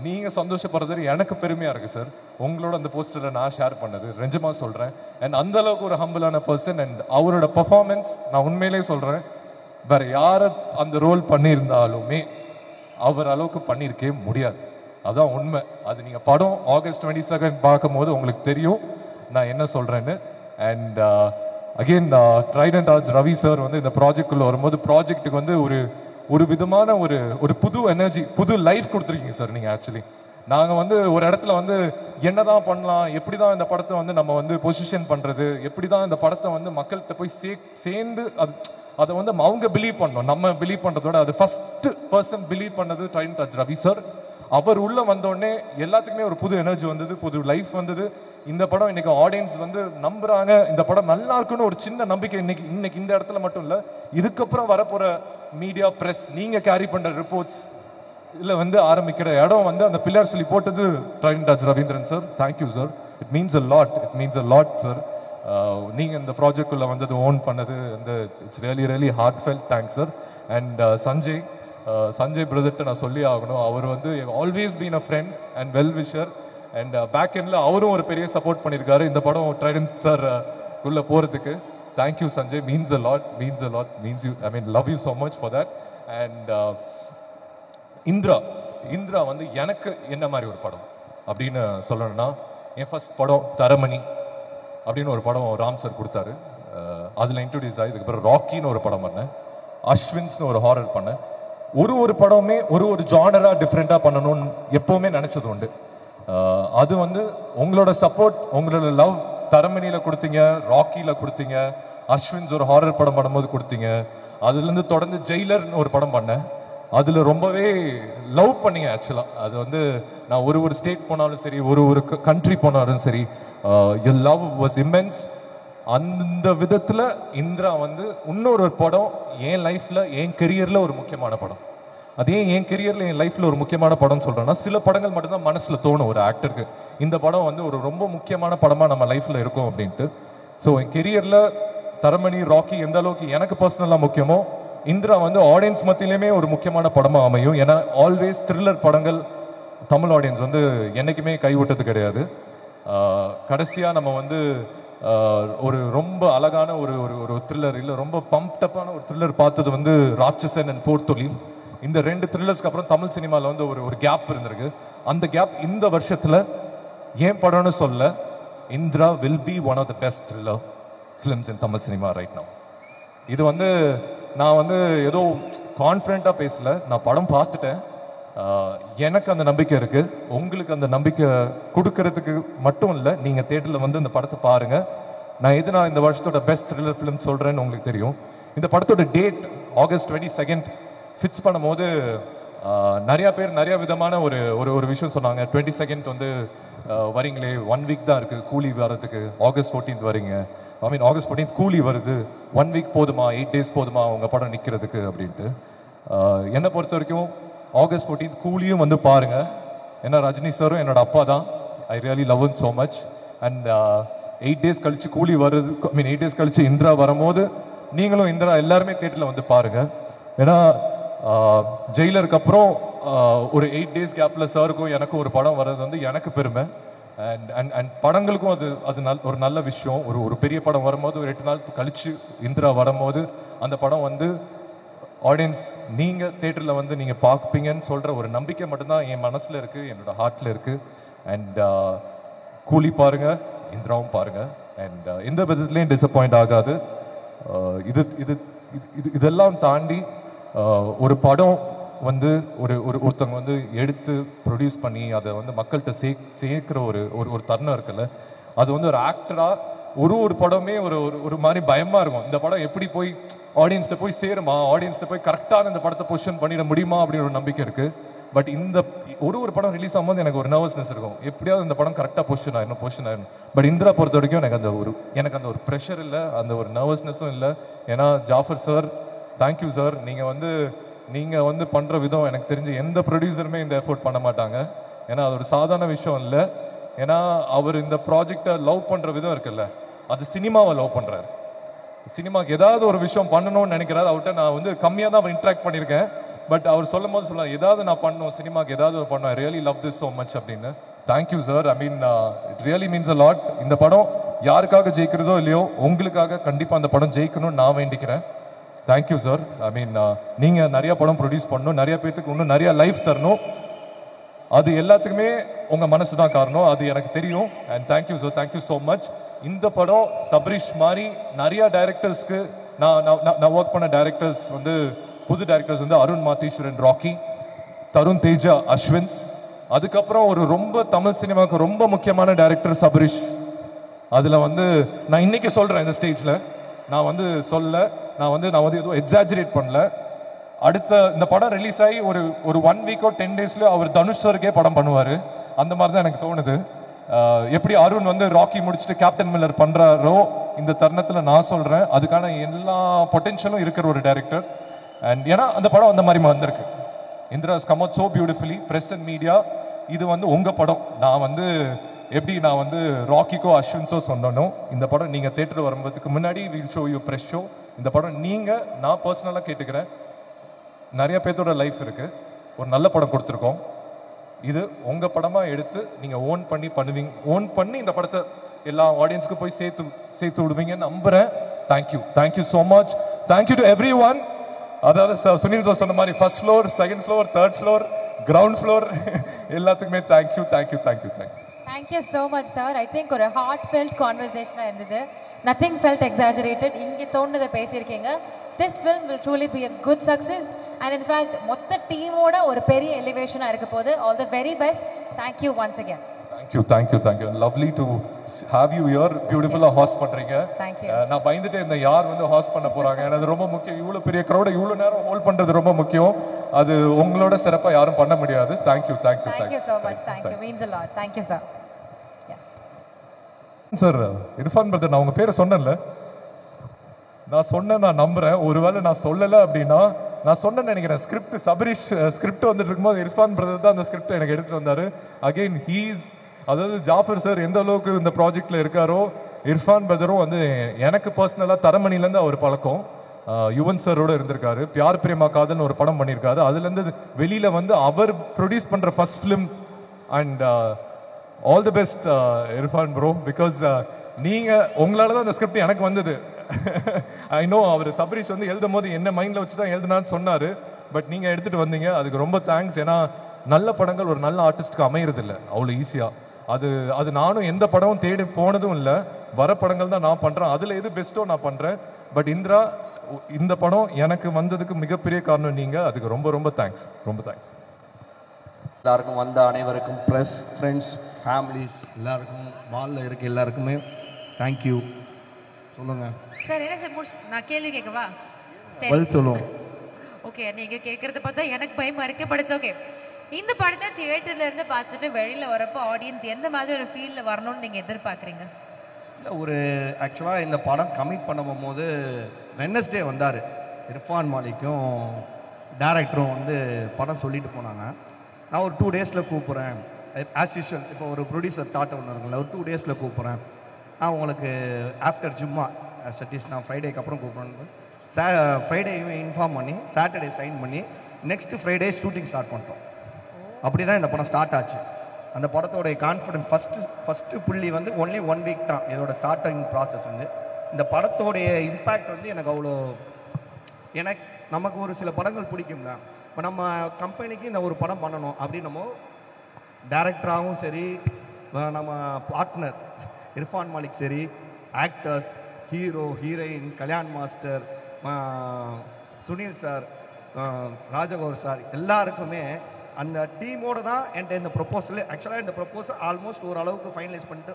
நீங்க சந்தோஷப்படுறது எனக்கு பெருமையா இருக்கு சார், உங்களோட அந்த போஸ்டரை நான் ஷேர் பண்ணது நிஜமா சொல்றேன். அண்ட் அந்த அளவுக்கு ஒரு ஹம்பிளான பர்சன். அண்ட் அவரோட பெர்ஃபார்மன்ஸ் நான் உண்மையிலே சொல்றேன், வேற யார அந்த ரோல் பண்ணியிருந்தாலுமே அவர் அளவுக்கு பண்ணியிருக்கவே முடியாது. அதான் உண்மை. அது நீங்க படம் August 22 பார்க்கும்போது உங்களுக்கு தெரியும் நான் என்ன சொல்றேன்னு. And again Trident arts Ravi sir வந்து இந்த ப்ராஜெக்ட்குள்ள வரும்போது ப்ராஜெக்ட்டுக்கு வந்து ஒரு விதமான ஒரு புது எனர்ஜி, புது லைஃப் கொடுத்துருக்கீங்க சார் நீங்க. ஆக்சுவலி நாங்கள் வந்து ஒரு இடத்துல வந்து என்னதான் பண்ணலாம், எப்படி தான் இந்த படத்தை வந்து நம்ம வந்து பொசிஷன் பண்ணுறது, எப்படி தான் இந்த படத்தை வந்து மக்கள்கிட்ட போய் சேர்ந்து அதை வந்து அவங்க பிலீவ் பண்ணோம். நம்ம பிலீவ் பண்ணுறதோட அது ஃபர்ஸ்ட் பர்சன் பிலீவ் பண்ணது ட்ரைடன்ட் ஆர்ட்ஸ் ரவி சார். அவர் உள்ள வந்தோடனே எல்லாத்துக்குமே ஒரு புது எனர்ஜி வந்தது, புது லைஃப் வந்தது. இந்த படம் இன்னைக்கு ஆடியன்ஸ் வந்து நம்புறாங்க, இந்த படம் நல்லா இருக்குன்னு ஒரு சின்ன நம்பிக்கை இன்னைக்கு இந்த இடத்துல மட்டும் இல்லை, இதுக்கப்புறம் வரப்போற மீடியா பிரஸ் நீங்க கேரி பண்ற ரிப்போர்ட்ஸ் இல்ல வந்து ஆரம்பிக்கிற இடம் வந்து அந்த பில்லர் சொல்லி போட்டது Trident Arts Ravindran sir. Thank you sir, it means a lot sir. நீங்க இந்த ப்ராஜெக்ட் குள்ள வந்தது, ஓன் பண்ணது, இந்த it's really heartfelt thanks sir. And Sanjay பிரதர்ட்ட நான் சொல்லி ஆகணும், அவர் வந்து always been a friend and well wisher. And back எண்ட்ல அவரும் ஒரு பெரிய சப்போர்ட் பண்ணியிருக்காரு இந்த படம் ட்ரைடன்ட் சார் குள்ள போறதுக்கு. Thank you Sanjay, means a lot, means you, I mean love you so much for that. And Indira வந்து எனக்கு என்ன மாதிரி ஒரு படம் அப்படின்னு சொல்லணும்னா, என் ஃபர்ஸ்ட் படம் தரமணி அப்படின்னு ஒரு படம் ராம் சார் கொடுத்தாரு, அதில் இன்ட்ரோடியூஸ் ஆகி இதுக்கப்புறம் ராக்கின்னு ஒரு படம் பண்ணேன், அஸ்வின்ஸ்னு ஒரு ஹாரர் பண்ணேன். ஒரு படமே ஒரு ஜானரா டிஃப்ரெண்டாக பண்ணணும்னு எப்பவுமே நினைச்சது உண்டு. அது வந்து உங்களோட சப்போர்ட், உங்களோட லவ் தரமணியில் கொடுத்தீங்க, ராக்கியில் கொடுத்தீங்க, அஸ்வின்ஸ் ஒரு ஹாரர் படம் பண்ணும்போது கொடுத்தீங்க, அதுலேருந்து தொடர்ந்து ஜெயிலர்னு ஒரு படம் பண்ணேன், அதில் ரொம்பவே லவ் பண்ணீங்க. ஆக்சுவலாக அது வந்து நான் ஒரு ஸ்டேட் போனாலும் சரி, ஒரு கண்ட்ரி போனாலும் சரி, யுவர் லவ் வாஸ் இம்மென்ஸ். அந்த விதத்தில் இந்திரா வந்து இன்னொரு படம் என் லைஃப்பில், என் கெரியரில் ஒரு முக்கியமான படம். அதே என் கெரியரில் என் லைஃப்பில் ஒரு முக்கியமான படம்னு சொல்கிறேன்னா, சில படங்கள் மட்டும்தான் மனசில் தோணும் ஒரு ஆக்டருக்கு, இந்த படம் வந்து ஒரு ரொம்ப முக்கியமான படமாக நம்ம லைஃப்பில் இருக்கும் அப்படின்ட்டு. ஸோ என் கெரியரில் தரமணி, ராக்கி எந்த அளவுக்கு எனக்கு பர்சனலாக முக்கியமோ, இந்திரா வந்து ஆடியன்ஸ் மத்தியிலுமே ஒரு முக்கியமான படமாக அமையும். ஏன்னா ஆல்வேஸ் த்ரில்லர் படங்கள் தமிழ் ஆடியன்ஸ் வந்து என்றைக்குமே கைவிட்டது கிடையாது. கடைசியாக நம்ம வந்து ஒரு ரொம்ப அழகான ஒரு த்ரில்லர், இல்லை ரொம்ப பம்ப்டப்பான ஒரு த்ரில்லர் பார்த்தது வந்து ராட்சசன் அண்ட் போர்த்தொழில். இந்த 2 த்ரில்லர்ஸ்க்கு அப்புறம் தமிழ் சினிமாவில் வந்து ஒரு கேப் இருந்திருக்கு. அந்த கேப் இந்த வருஷத்தில் ஏன் படம்னு சொல்ல, Indira will be one of the best thriller films in Tamil cinema right now. இது வந்து நான் வந்து ஏதோ கான்ஃபிடென்ட்டாக பேசல, நான் படம் பார்த்துட்டேன், எனக்கு அந்த நம்பிக்கை இருக்கு. உங்களுக்கு அந்த நம்பிக்கை கொடுக்கறதுக்கு மட்டும் இல்லை, நீங்க தியேட்டர்ல வந்து இந்த படத்தை பாருங்க. நான் எது நான் இந்த வருஷத்தோட பெஸ்ட் த்ரில்லர் ஃபிலிம் சொல்றேன்னு உங்களுக்கு தெரியும். இந்த படத்தோட டேட் August 22 ஃபிக்ஸ் பண்ணும்போது நிறைய பேர் நிறைய விதமான ஒரு விஷயம் சொன்னாங்க. 22 வந்து வரீங்களே, 1 வீக் தான் இருக்கு கூலி வரதுக்கு, August 14 வரீங்க, ஐ மீன் August 14 கூலி வருது, 1 வீக் போதுமா, 8 days போதுமா உங்க படம் நிற்கிறதுக்கு அப்படின்ட்டு. என்னை பொறுத்த வரைக்கும் August 14 கூலியும் வந்து பாருங்க. ஏன்னா ரஜினி சாரும் என்னோட அப்பா தான், ஐ really love him so much. And 8 days கழிச்சு கூலி வருது, ஐ மீன் 8 days கழிச்சு இந்திரா வரும்போது நீங்களும் இந்திரா எல்லாருமே தியேட்டர்ல வந்து பாருங்க. ஏன்னா ஜெயிலருக்கு அப்புறம் ஒரு 8 days கேப்ல சாருக்கும் எனக்கும் ஒரு படம் வர்றது வந்து எனக்கு பெருமை. அண்ட் படங்களுக்கும் அது ஒரு நல்ல விஷயம். ஒரு பெரிய படம் வரும்போது ஒரு 8 நாள் கழிச்சு இந்திரா வரும்போது அந்த படம் வந்து ஆடியன்ஸ் நீங்க தியேட்டர்ல வந்து நீங்க பார்ப்பீங்கன்னு சொல்ற ஒரு நம்பிக்கை மட்டும்தான் என் மனசுல இருக்கு, என்னோட ஹார்ட்ல இருக்கு. அண்ட் கூலி பாருங்க, இந்திராவும் பாருங்க. அண்ட் எந்த விதத்துலையும் டிசப்பாயிண்ட் ஆகாது. இதெல்லாம் தாண்டி ஒரு படம் வந்து ஒருத்தவங்க வந்து எடுத்து ப்ரொடியூஸ் பண்ணி அதை வந்து மக்கள்கிட்ட சேர்க்கிற ஒரு தருணம் இருக்குல்ல, அது வந்து ஒரு ஆக்டராக ஒரு படமே ஒரு மாதிரி பயமாக இருக்கும். இந்த படம் எப்படி போய் ஆடியன்ஸ்கிட்ட போய் சேருமா, ஆடியன்ஸ்கிட்ட போய் கரெக்டான இந்த படத்தை பொசிஷன் பண்ணிட முடியுமா அப்படின்னு ஒரு நம்பிக்கை இருக்குது. பட் இந்த ஒரு படம் ரிலீஸ் ஆகும்போது எனக்கு ஒரு நர்வஸ்னஸ் இருக்கும், எப்படியாவது இந்த படம் கரெக்டாக பொசிஷன் ஆயிடணும். பட் இந்திரா பொறுத்த வரைக்கும் எனக்கு அந்த ஒரு ப்ரெஷர் இல்லை, அந்த ஒரு நர்வஸ்னஸும் இல்லை. ஏன்னா ஜாஃபர் சார், தேங்க்யூ சார். நீங்கள் வந்து பண்ணுற விதம் எனக்கு தெரிஞ்சு எந்த ப்ரொடியூசருமே இந்த எஃபோர்ட் பண்ண மாட்டாங்க. ஏன்னா அது ஒரு சாதாரண விஷயம் இல்லை. ஏன்னா அவர் இந்த ப்ராஜெக்டை லவ் பண்ணுற விதம் இருக்குல்ல, அது சினிமாவை லவ் பண்ணுறாரு. சினிமாவுக்கு ஏதாவது ஒரு விஷயம் பண்ணணும்னு நினைக்கிறாரு. அவர்கிட்ட நான் வந்து கம்மியாக தான் இன்ட்ராக்ட் பண்ணியிருக்கேன். பட் அவர் சொல்லும் போது சொல்லுவார், ஏதாவது நான் பண்ணணும், சினிமாவுக்கு ஏதாவது பண்ணணும், I really love this so much அப்படின்னு. Thank you sir. I mean it really means a lot. இந்த படம் யாருக்காக ஜெயிக்கிறதோ இல்லையோ, உங்களுக்காக கண்டிப்பாக அந்த படம் ஜெயிக்கணும்னு நான் வேண்டிக்கிறேன். Thank you sir. ஐ மீன் நீங்கள் நிறைய படம் ப்ரொடியூஸ் பண்ணணும், நிறைய பேத்துக்கு இன்னும் நிறைய லைஃப் தரணும். அது எல்லாத்துக்குமே உங்கள் மனசு தான் காரணம், அது எனக்கு தெரியும். And thank you sir, thank you so much. இந்த படம் சபரிஷ் மாதிரி நிறைய டைரக்டர்ஸ்க்கு நான் ஒர்க் பண்ண டைரக்டர்ஸ் வந்து புது டைரக்டர்ஸ் வந்து அருண் மாத்தீஸ்வரன் ராக்கி, தருண் தேஜா அஸ்வின்ஸ், அதுக்கப்புறம் ஒரு ரொம்ப தமிழ் சினிமாவுக்கு ரொம்ப முக்கியமான டைரக்டர் சபரிஷ். அதில் வந்து நான் இன்னைக்கு சொல்கிறேன் இந்த ஸ்டேஜில், நான் வந்து எதுவும் எக்ஸாஜரேட் பண்ணல. அடுத்த இந்த படம் ரிலீஸ் ஆகி ஒரு 1 வீக்கோ 10 டேஸ்ல அவர் தனுஷ் சாருக்கே படம் பண்ணுவார். அந்த மாதிரி தான் எனக்கு தோணுது. எப்படி அருண் வந்து ராக்கி முடிச்சுட்டு கேப்டன் மில்லர் பண்றாரோ, இந்த தருணத்தில் நான் சொல்றேன் அதுக்கான எல்லா பொட்டென்ஷியலும் இருக்கிற ஒரு டைரக்டர். அண்ட் ஏன்னா அந்த படம் அந்த மாதிரி வந்திருக்கு. இந்திராஸ் come out so beautifully. Press and media, இது வந்து உங்க படம். நான் வந்து ராக்கிக்கோ அஸ்வின்ஸோ சொன்னோம், இந்த படம் நீங்க தியேட்டர் வரும்போதுக்கு முன்னாடி will show you press show. இந்த படம் நான் பர்சனலாக கேட்டுக்கிறேன், நிறைய பேர்த்தோட லைஃப் இருக்கு, ஒரு நல்ல படம் கொடுத்துருக்கோம். இது உங்க படமா எடுத்து நீங்க ஓன் பண்ணி இந்த படத்தை எல்லா ஆடியன்ஸ்க்கு போய் சேர்த்து விடுவீங்கன்னு நம்புறேன். Thank you so much. Thank you to every one. அதாவது சுனில் சார் சொன்ன மாதிரி first floor, second floor, third floor, ground floor எல்லாத்துக்குமே thank you. Thank you so much, sir. I think ஒரு heartfelt conversation இருந்தது. Nothing felt exaggerated. இங்கே தோணுதை பேசியிருக்கீங்க. This film will truly be a good success. And in fact, மொத்த டீமோட ஒரு பெரிய எலிவேஷனாக இருக்க போது. All the very best. Thank you once again. Thank you. Lovely to have you here. Beautiful-ஆ ஹாஸ்ட் பண்றீங்க. Thank you. நான் பயந்துட்டே இந்த யார் வந்து ஹாஸ்ட் பண்ண போறாங்க. அது ரொம்ப முக்கியம். இவ்வளவு பெரிய crowd இவ்வளவு நேரம் ஹோல்ட் பண்றது ரொம்ப முக்கியம். அது உங்களோட சிறப்பா யாரும் பண்ண முடியாது. Thank you so much. Thank you. Means a lot. Thank you, sir. Sir, Irfan brother, நான் உங்க பேரை சொன்னேன்ல, நான் நம்புறேன். ஒருவேளை நான் சொல்லலை அப்படின்னா, நான் சொன்னேன்னு நினைக்கிறேன். சபரிஷ் ஸ்கிரிப்ட் வந்துட்டு இருக்கும்போது இர்ஃபான் பிரதர் தான் அந்த ஸ்கிரிப்ட் எனக்கு எடுத்துட்டு வந்தாரு. அகெயின் அதாவது ஜாஃபர் சார் எந்த அளவுக்கு இந்த ப்ராஜெக்ட்ல இருக்காரோ, இர்ஃபான் பிரதரும் வந்து எனக்கு பர்சனலாக தரமணிலேருந்து அவர் பழக்கம். யுவன் சாரோட இருந்திருக்காரு. பியார் பிரேமா காதல்னு ஒரு படம் பண்ணியிருக்காரு. அதுலேருந்து வெளியில வந்து அவர் ப்ரொடியூஸ் பண்ற first film. And all the best Irfan bro, because உங்களால தான் அந்த ஸ்கிரிப்ட் எனக்கு வந்தது. ஐ நோ அவர் சபரிஷ் வந்து எழுதும் போது என்ன மைண்ட்ல வச்சு தான் எழுதுனான்னு சொன்னாரு. பட் நீங்க எடுத்துட்டு வந்தீங்க, அதுக்கு ரொம்ப தேங்க்ஸ். ஏன்னா நல்ல படங்கள் ஒரு நல்ல ஆர்டிஸ்ட்க்கு அமையறது இல்லை அவ்வளோ ஈஸியா. அது நானும் எந்த படமும் தேடி போனதும் இல்லை. வர படங்கள் தான் நான் பண்றேன், அதுல எது பெஸ்ட்டோ நான் பண்றேன். பட் இந்திரா, இந்த படம் எனக்கு வந்ததுக்கு மிகப்பெரிய காரணம் நீங்க. அதுக்கு ரொம்ப ரொம்ப தேங்க்ஸ். எல்லாருக்கும் வந்த அனைவருக்கும், ப்ரெஸ், ஃப்ரெண்ட்ஸ், ஃபேமிலிஸ் எல்லாருக்கும், மாலில் இருக்க எல்லாருக்குமே தேங்க்யூ. சொல்லுங்க சார். என்ன சார் நான் கேள்வி கேட்கவா? பதில் சொல்லுவோம். ஓகே, நீங்க கேட்கறத பார்த்தா எனக்கு பயமா இருக்கு. பட் ஓகே, இந்த படத்தை தியேட்டர்ல இருந்து பார்த்துட்டு வெளியில வரப்போ ஆடியன்ஸ் எந்த மாதிரி ஒரு ஃபீல்ல வரணும்னு நீங்க எதிர்பார்க்குறீங்க? இல்லை, ஆக்சுவலாக இந்த படம் கமிட் பண்ணும் போது வெட்னஸ்டே வந்தார். இர்ஃபான் மாலிக்கும் டைரக்டரும் வந்து படம் சொல்லிட்டு போனாங்க. நான் ஒரு 2 டேஸில் கூப்பிட்றேன், ஆஸ் யூஷுவல். இப்போ ஒரு ப்ரொடியூசர் தாட் ஒன்று இருக்குல்ல, ஒரு 2 டேஸில் கூப்பிட்றேன், நான் உங்களுக்கு ஆஃப்டர் ஜும்மா சட்டீஸ் நான் ஃப்ரைடேக்கு அப்புறம் கூப்பிட்றேன். ஃப்ரைடே இன்ஃபார்ம் பண்ணி சாட்டர்டே சைன் பண்ணி நெக்ஸ்ட் ஃப்ரைடே ஷூட்டிங் ஸ்டார்ட் பண்ணிட்டோம். அப்படி தான் இந்த படம் ஸ்டார்ட் ஆச்சு. அந்த படத்தோடைய கான்ஃபிடன்ஸ் ஃபஸ்ட்டு புள்ளி வந்து ஒன்லி 1 வீக் தான் இதோட ஸ்டார்டிங் ப்ராசஸ். வந்து இந்த படத்தோடைய இம்பேக்ட் வந்து எனக்கு அவ்வளோ, நமக்கு ஒரு சில படங்கள் பிடிக்கும் தான். இப்போ நம்ம கம்பெனிக்கு இந்த ஒரு படம் பண்ணணும் அப்படின்னு நம்ம டைரக்டராகவும் சரி, நம்ம பார்ட்னர் இர்ஃபான் மாலிக் சரி, actors, hero, heroine, Kalyan master, Sunil sir, ராஜகோர் சார், எல்லாருக்குமே அந்த டீமோடு தான் என்கிட்ட இந்த ப்ரொப்போசல். ஆக்சுவலாக இந்த ப்ரொப்போசல் ஆல்மோஸ்ட் ஓரளவுக்கு ஃபைனலைஸ் பண்ணிட்டு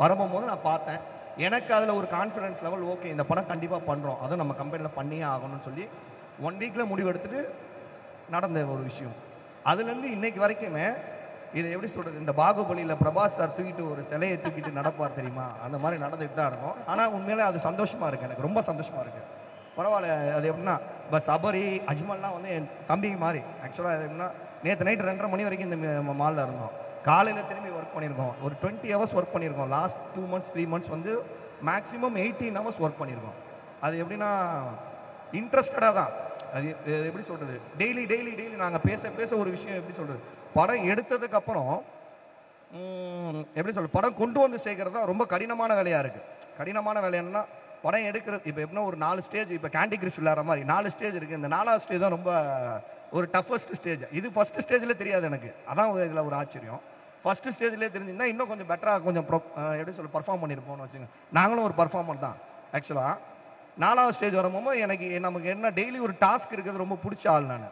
வரும்போது நான் பார்த்தேன். எனக்கு அதில் ஒரு கான்ஃபிடன்ஸ் லெவல், ஓகே இந்த படம் கண்டிப்பாக பண்ணுறோம், அதுவும் நம்ம கம்பெனியில் பண்ணியே ஆகணும்னு சொல்லி 1 வீக்கில் முடிவு எடுத்துட்டு நடந்த ஒரு விஷயம். அதுலேருந்து இன்னைக்கு வரைக்குமே இதை எப்படி சொல்கிறது, இந்த பாகுபலியில் பிரபாஸ் சார் தூக்கிட்டு ஒரு சிலையை தூக்கிட்டு நடப்பார் தெரியுமா, அந்த மாதிரி நடந்துகிட்டு தான் இருக்கும். ஆனால் உண்மையிலே அது சந்தோஷமாக இருக்குது, எனக்கு ரொம்ப சந்தோஷமாக இருக்குது. பரவாயில்ல. அது எப்படின்னா இப்போ சபரி அஜ்மல்லாம் வந்து என் தம்பிங்க மாதிரி. ஆக்சுவலாக அது எப்படின்னா நேற்று நைட்டு 2:30 மணி வரைக்கும் இந்த மாலில் இருந்தோம். காலையில் திரும்பி ஒர்க் பண்ணியிருக்கோம். ஒரு 20 ஹவர்ஸ் ஒர்க் பண்ணியிருக்கோம். லாஸ்ட் 2 months 3 months வந்து மேக்ஸிமம் 18 ஹவர்ஸ் ஒர்க் பண்ணியிருக்கோம். அது எப்படின்னா இன்ட்ரெஸ்டடாக தான். அது எப்படி சொல்கிறது, டெய்லி நாங்கள் பேச ஒரு விஷயம் எப்படி சொல்கிறது, படம் எடுத்ததுக்கப்புறம் எப்படி சொல்கிறது, படம் கொண்டு வந்து சேர்க்கறது தான் ரொம்ப கடினமான வேலையாக இருக்குது. கடினமான வேலை என்னன்னா, படம் எடுக்கிறது இப்போ எப்படின்னா ஒரு 4 ஸ்டேஜ், இப்போ கேண்டி கிரஷ் விளையாடுற மாதிரி 4 ஸ்டேஜ் இருக்குது. இந்த 4வது ஸ்டேஜ் தான் ரொம்ப ஒரு டஃபஸ்ட் ஸ்டேஜ். இது ஃபர்ஸ்ட் ஸ்டேஜில் தெரியாது எனக்கு, அதான் இதில் ஒரு ஆச்சரியம். ஃபர்ஸ்ட் ஸ்டேஜ்லேயே தெரிஞ்சிருந்தா இன்னும் கொஞ்சம் பெட்டராக கொஞ்சம் எப்படி சொல்ல பர்ஃபார்ம் பண்ணியிருப்போம்னு வச்சுங்க. நாங்களும் ஒரு பர்ஃபார்மர் தான் ஆக்சுவலாக. 4வது ஸ்டேஜ் வரும்போது நமக்கு என்ன டெய்லி ஒரு டாஸ்க் இருக்கிறது ரொம்ப பிடிச்ச ஆள் நான்.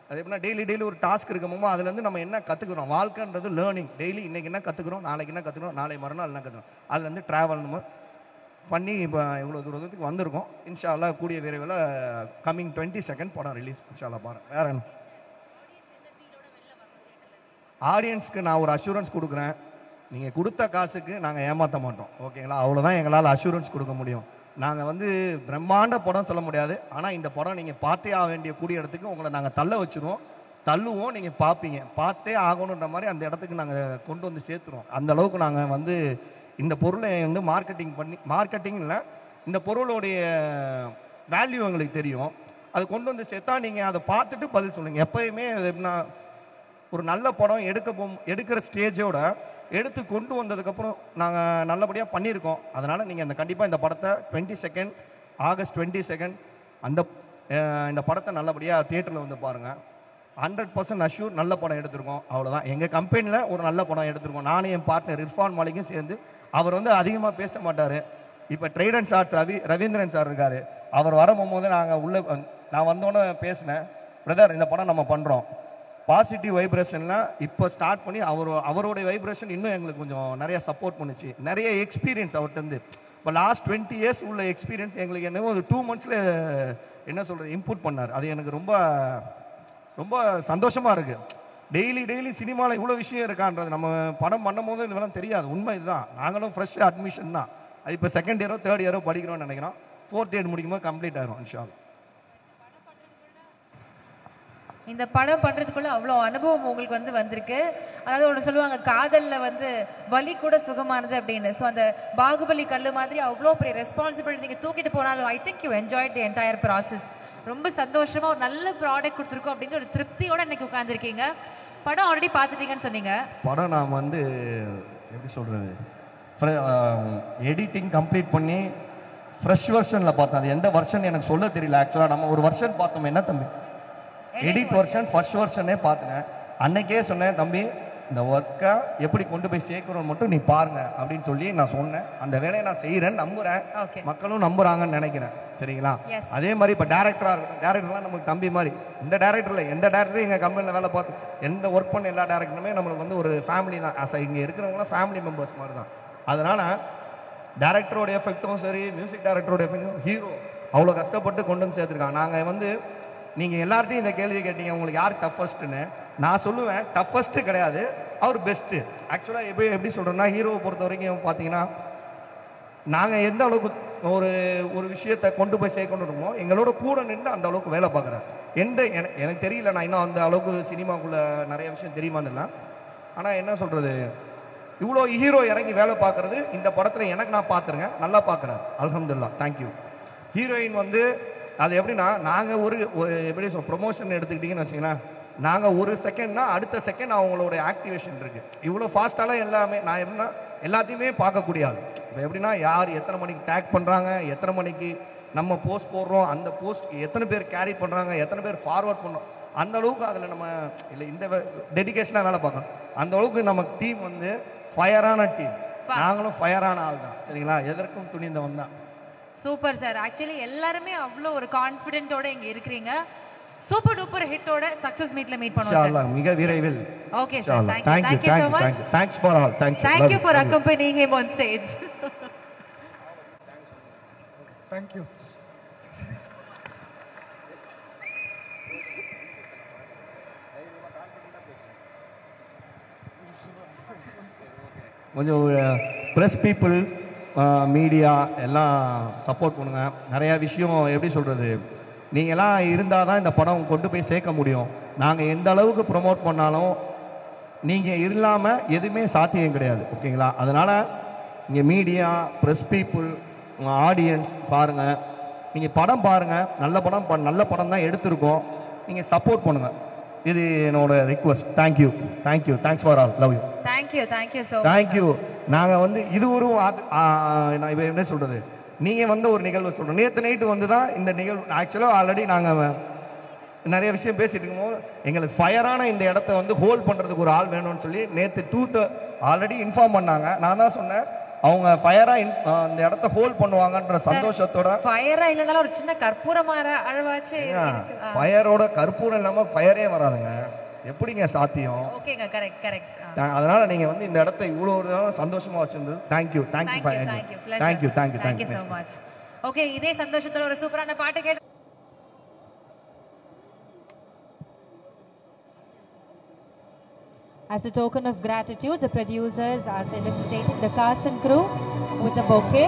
அது எப்படின்னா டெய்லி ஒரு டாஸ்க் இருக்கும்போது அதுலேருந்து நம்ம என்ன கற்றுக்குறோம், வாழ்க்கைன்றது லேர்னிங். டெய்லி இன்றைக்கி என்ன கற்றுக்குறோம், நாளைக்கு என்ன கற்றுக்குறோம், நாளை மறுநாள் என்ன கற்றுக்குறோம், அதுலேருந்து ட்ராவல் நம்ம பண்ணி இப்போ இவ்வளோ தூரத்துக்கு வந்திருக்கோம். இன்ஷா அல்லாஹ் கூடிய விரைவில் கம்மிங் 22nd படம் ரிலீஸ் இன்ஷா அல்லாஹ். பாருங்கள் வேற என்ன ஆடியன்ஸ்க்கு நான் ஒரு அஷூரன்ஸ் கொடுக்குறேன், நீங்கள் கொடுத்த காசுக்கு நாங்கள் ஏமாற்ற மாட்டோம், ஓகேங்களா? அவ்வளோதான் எங்களால் அஷூரன்ஸ் கொடுக்க முடியும். நாங்கள் வந்து பிரம்மாண்ட படம் சொல்ல முடியாது, ஆனால் இந்த படம் நீங்கள் பார்த்தே ஆக வேண்டிய கூடிய இடத்துக்கு உங்களை நாங்கள் தள்ளுவோம், நீங்கள் பார்ப்பீங்க, பார்த்தே ஆகணுன்ற மாதிரி அந்த இடத்துக்கு நாங்கள் கொண்டு வந்து சேர்த்துருவோம். அந்த அளவுக்கு நாங்கள் வந்து இந்த பொருளை வந்து மார்க்கெட்டிங் இல்லை, இந்த பொருளுடைய வேல்யூ எங்களுக்கு தெரியும். அது கொண்டு வந்து சேர்த்தா நீங்கள் அதை பார்த்துட்டு பதில் சொல்லுங்கள். எப்பயுமே எப்படின்னா ஒரு நல்ல படம் எடுக்கிற ஸ்டேஜோட எடுத்து கொண்டு வந்ததுக்கப்புறம் நாங்கள் நல்லபடியாக பண்ணியிருக்கோம். அதனால் நீங்கள் கண்டிப்பாக இந்த படத்தை 22nd ஆகஸ்ட் 22 இந்த படத்தை நல்லபடியாக தியேட்டரில் வந்து பாருங்கள். 100% அஷ்யூர் நல்ல படம் எடுத்திருக்கோம். அவ்வளோதான். எங்கள் கம்பெனியில் ஒரு நல்ல படம் எடுத்திருக்கோம். நானும் என் பார்ட்னர் இர்ஃபான் மாலிக்கும் சேர்ந்து. அவர் வந்து அதிகமாக பேச மாட்டார். இப்போ ட்ரைடன்ட் ஆர்ட்ஸ் ரவீந்திரன் சார் இருக்கார். அவர் வரும்போது நான் வந்தோன்னே பேசினேன், பிரதர் இந்த படம் நம்ம பண்ணுறோம், பாசிட்டிவ் வைப்ரேஷன்லாம் இப்போ ஸ்டார்ட் பண்ணி அவருடைய வைப்ரேஷன் இன்னும் எங்களுக்கு கொஞ்சம் நிறைய சப்போர்ட் பண்ணுச்சு. நிறைய எக்ஸ்பீரியன்ஸ் அவர்கிட்ட. இப்போ லாஸ்ட் 20 years உள்ள எக்ஸ்பீரியன்ஸ் எங்களுக்கு என்னவோ ஒரு 2 months என்ன சொல்கிறது இன்புட் பண்ணார். அது எனக்கு ரொம்ப ரொம்ப சந்தோஷமாக இருக்குது. டெய்லி சினிமாவில் இவ்வளோ விஷயம் இருக்கான்றது நம்ம படம் பண்ணும் போது இதெல்லாம் தெரியாது. உண்மை இதுதான். நாங்களும் ஃப்ரெஷ் அட்மிஷன் தான். அது இப்போ 2nd year 3rd year படிக்கிறோம்னு நினைக்கிறோம். 4th year முடிக்கும்போது கம்ப்ளீட் ஆயிரும் இன்ஷா அல்லாஹ். இந்த படம் பண்றதுக்குள்ள அவ்வளோ அனுபவம் உங்களுக்கு வந்திருக்கு. அதாவது ஒன்று சொல்லுவாங்க, காதலில் வலி கூட சுகமானது அப்படின்னு. ஸோ அந்த பாகுபலி கல்லு மாதிரி அவ்வளோ பெரிய ரெஸ்பான்சிபிலிட்டி நீங்கள் தூக்கிட்டு போனாலும் I think you enjoy the entire process. ரொம்ப சந்தோஷமா ஒரு நல்ல ப்ராடக்ட் கொடுத்துருக்கோம் அப்படிங்கிற ஒரு திருப்தியோட இன்னைக்கு உட்காந்துருக்கீங்க. படம் ஆல்ரெடி பார்த்துட்டீங்கன்னு சொன்னீங்க. படம் நான் எப்படி சொல்றது, எடிட்டிங் கம்ப்ளீட் பண்ணி ஃப்ரெஷ் வெர்ஷனில் பார்த்தேன். அது எந்த வெர்ஷன் எனக்கு சொல்ல தெரியல. ஆக்சுவலாக நம்ம ஒரு வெர்ஷன் பார்த்தோம், என்ன தம்பி, எடிட் வெர்ஷன் ஃபர்ஸ்ட் வெர்ஷனே பார்த்தேன். அன்னைக்கே சொன்னேன், தம்பி இந்த ஒர்க்கை எப்படி கொண்டு போய் சேர்க்கணும்னு மட்டும் நீ பாருங்க அப்படின்னு சொல்லி நான் சொன்னேன். அந்த வேலையை நான் செய்கிறேன்னு நம்புகிறேன், மக்களும் நம்புறாங்கன்னு நினைக்கிறேன். சரிங்களா? அதே மாதிரி இப்போ டேரக்டராக இருக்கட்டும், டேரக்டர்லாம் நமக்கு தம்பி மாதிரி. இந்த டேரக்டரில் எந்த டேரக்டரும் எங்கள் கம்பெனியில் வேலை பார்த்து எந்த ஒர்க் பண்ண எல்லா டேரக்டருமே நம்மளுக்கு ஒரு ஃபேமிலி தான். இங்கே இருக்கிறவங்களாம் ஃபேமிலி மெம்பர்ஸ் மாதிரி தான். அதனால் டேரக்டரோட எஃபெக்டும் சரி, மியூசிக் டேரக்டரோட எஃபெக்டும், ஹீரோ அவ்வளோ கஷ்டப்பட்டு கொண்டு வந்து சேர்த்துருக்காங்க. நாங்கள் நீங்கள் எல்லார்ட்டையும் இந்த கேள்வி கேட்டீங்க, உங்களுக்கு யார் டஃபஸ்ட்டுன்னு. நான் சொல்லுவேன், டஃபஸ்ட்டு கிடையாது, அவர் பெஸ்ட்டு. ஆக்சுவலாக எப்படி சொல்கிறேன்னா, ஹீரோவை பொறுத்த வரைக்கும் பார்த்தீங்கன்னா, நாங்கள் எந்த அளவுக்கு ஒரு விஷயத்தை கொண்டு போய் சேர்க்கணுமோ எங்களோட கூட நின்று அந்த அளவுக்கு வேலை பார்க்குறேன். எனக்கு தெரியல, நான் இன்னும் அந்த அளவுக்கு சினிமாக்குள்ளே நிறைய விஷயம் தெரியுமான்னு. ஆனால் என்ன சொல்கிறது, இவ்வளோ ஹீரோ இறங்கி வேலை பார்க்குறது இந்த படத்தில் எனக்கு நான் பார்த்துருங்க, நல்லா பார்க்குறேன். அல்ஹம்துலில்லாஹ், தேங்க்யூ. ஹீரோயின் அது எப்படின்னா, நாங்கள் ஒரு எப்படி ப்ரொமோஷன் எடுத்துக்கிட்டிங்கன்னு வச்சிங்கன்னா, நாங்கள் ஒரு செகண்ட்னா அடுத்த செகண்ட் அவங்களோட ஆக்டிவேஷன் இருக்குது. இவ்வளோ ஃபாஸ்ட்டாலாம் எல்லாமே நான் எப்படின்னா எல்லாத்தையுமே பார்க்கக்கூடிய ஆள். இப்போ எப்படின்னா, யார் எத்தனை மணிக்கு டேக் பண்ணுறாங்க, எத்தனை மணிக்கு நம்ம போஸ்ட் போடுறோம், அந்த போஸ்ட் எத்தனை பேர் கேரி பண்ணுறாங்க, எத்தனை பேர் ஃபார்வர்ட் பண்ணுறோம், அந்த அளவுக்கு அதில் நம்ம இல்லை இந்த டெடிகேஷனாக வேலை பார்க்கணும். அந்த அளவுக்கு நம்ம டீம் ஃபயரான டீம். நாங்களும் ஃபயரான ஆள் தான். சரிங்களா? எதற்கும் துணிந்தவன் தான். Super sir. ஆக்சுவலி எல்லாருமே அவ்வளோ ஒரு கான்ஃபிடென்ட்டோட இங்கே இருக்கிறீங்க. சூப்பர் டூப்பர் ஹிட்டோட சக்சஸ் மீட்ல மீட் பண்ணுவோம் இன்ஷா அல்லாஹ் மிக விரைவில். Okay sir, thank you so much. Thanks for all. Thank you for accompanying him on stage. Thank you. கொஞ்சம் ப்ரெஸ் பீப்புள் மீடியா எல்லாம் சப்போர்ட் பண்ணுங்க. நிறையா விஷயம் எப்படி சொல்கிறது, நீங்கள்லாம் இருந்தால் தான் இந்த படம் கொண்டு போய் சேர்க்க முடியும். நாங்கள் எந்த அளவுக்கு ப்ரொமோட் பண்ணாலும் நீங்கள் இல்லாமல் எதுவுமே சாத்தியம் கிடையாது. ஓகேங்களா? அதனால் இங்கே மீடியா, ப்ரெஸ் பீப்புள், ஆடியன்ஸ் பாருங்கள், நீங்கள் படம் பாருங்கள். நல்ல படம் தான் எடுத்திருக்கோம். நீங்கள் சப்போர்ட் பண்ணுங்கள். இது என்னோட request. Thank you. Thanks for all. Love you. Thank you so thank you. நாங்கள் வந்து இது ஒரு நான் இப்போ என்ன சொல்கிறது, நீங்கள் வந்து ஒரு நிகழ்வு சொல்கிறோம். நேற்று நைட்டு வந்து தான் இந்த நிகழ்வு. ஆக்சுவலாக ஆல்ரெடி நாங்கள் நிறைய விஷயம் பேசிட்டு இருக்கும்போது எங்களுக்கு ஃபயரான இந்த இடத்த வந்து ஹோல்ட் பண்ணுறதுக்கு ஒரு ஆள் வேணும்னு சொல்லி நேற்று ஆல்ரெடி இன்ஃபார்ம் பண்ணாங்க. நான் தான் சொன்னேன் அவங்க ஃபயரா இந்த இடத்த ஹோல்ட் பண்ணுவாங்கன்ற சந்தோஷத்தோட. ஃபயரா இல்லனால ஒரு சின்ன கற்பூரமான அழவாச்சே இருக்கு. ஃபயரோட கற்பூரம் இல்லாம ஃபயரே வராதுங்க. எப்படிங்க சாத்தியம்? ஓகேங்க, கரெக்ட். அதனால நீங்க வந்து இந்த இடத்தை இவ்வளவு சந்தோஷமா வச்சிருந்தது. Thank you so much. ஓகே, இதே சந்தோஷத்தோட ஒரு சூப்பரான பாட்டு கேட்டு As a token of gratitude, the producers are felicitating the cast and crew with a bouquet.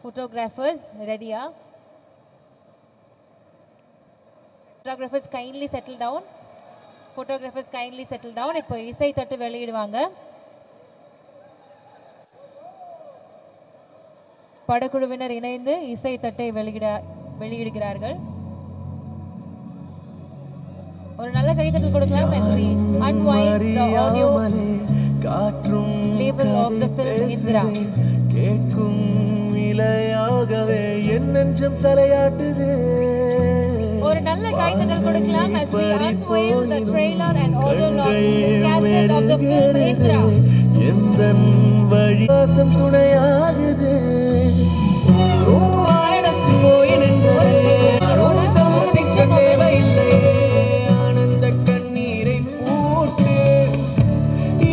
Photographers, ready? Photographers kindly settle down. இப்போ இசை தட்டு வெளியிடுவாங்க. படக்குழுவினர் இணைந்து இசை தட்டை வெளியிடுகிறார்கள். ஒரு நல்ல கைத்தட்டல் கொடுக்கலாம் as we unwind the audio label of the film Indra. கேட்கும் இலையாகவே என் நெஞ்சம் தலையாட்டுதே. ஒரு நல்ல கைத்தட்டல் கொடுக்கலாம் as we unveil the trailer and audio launch cassette of the film Indra. எந்தன் வழி வாசம் துணையா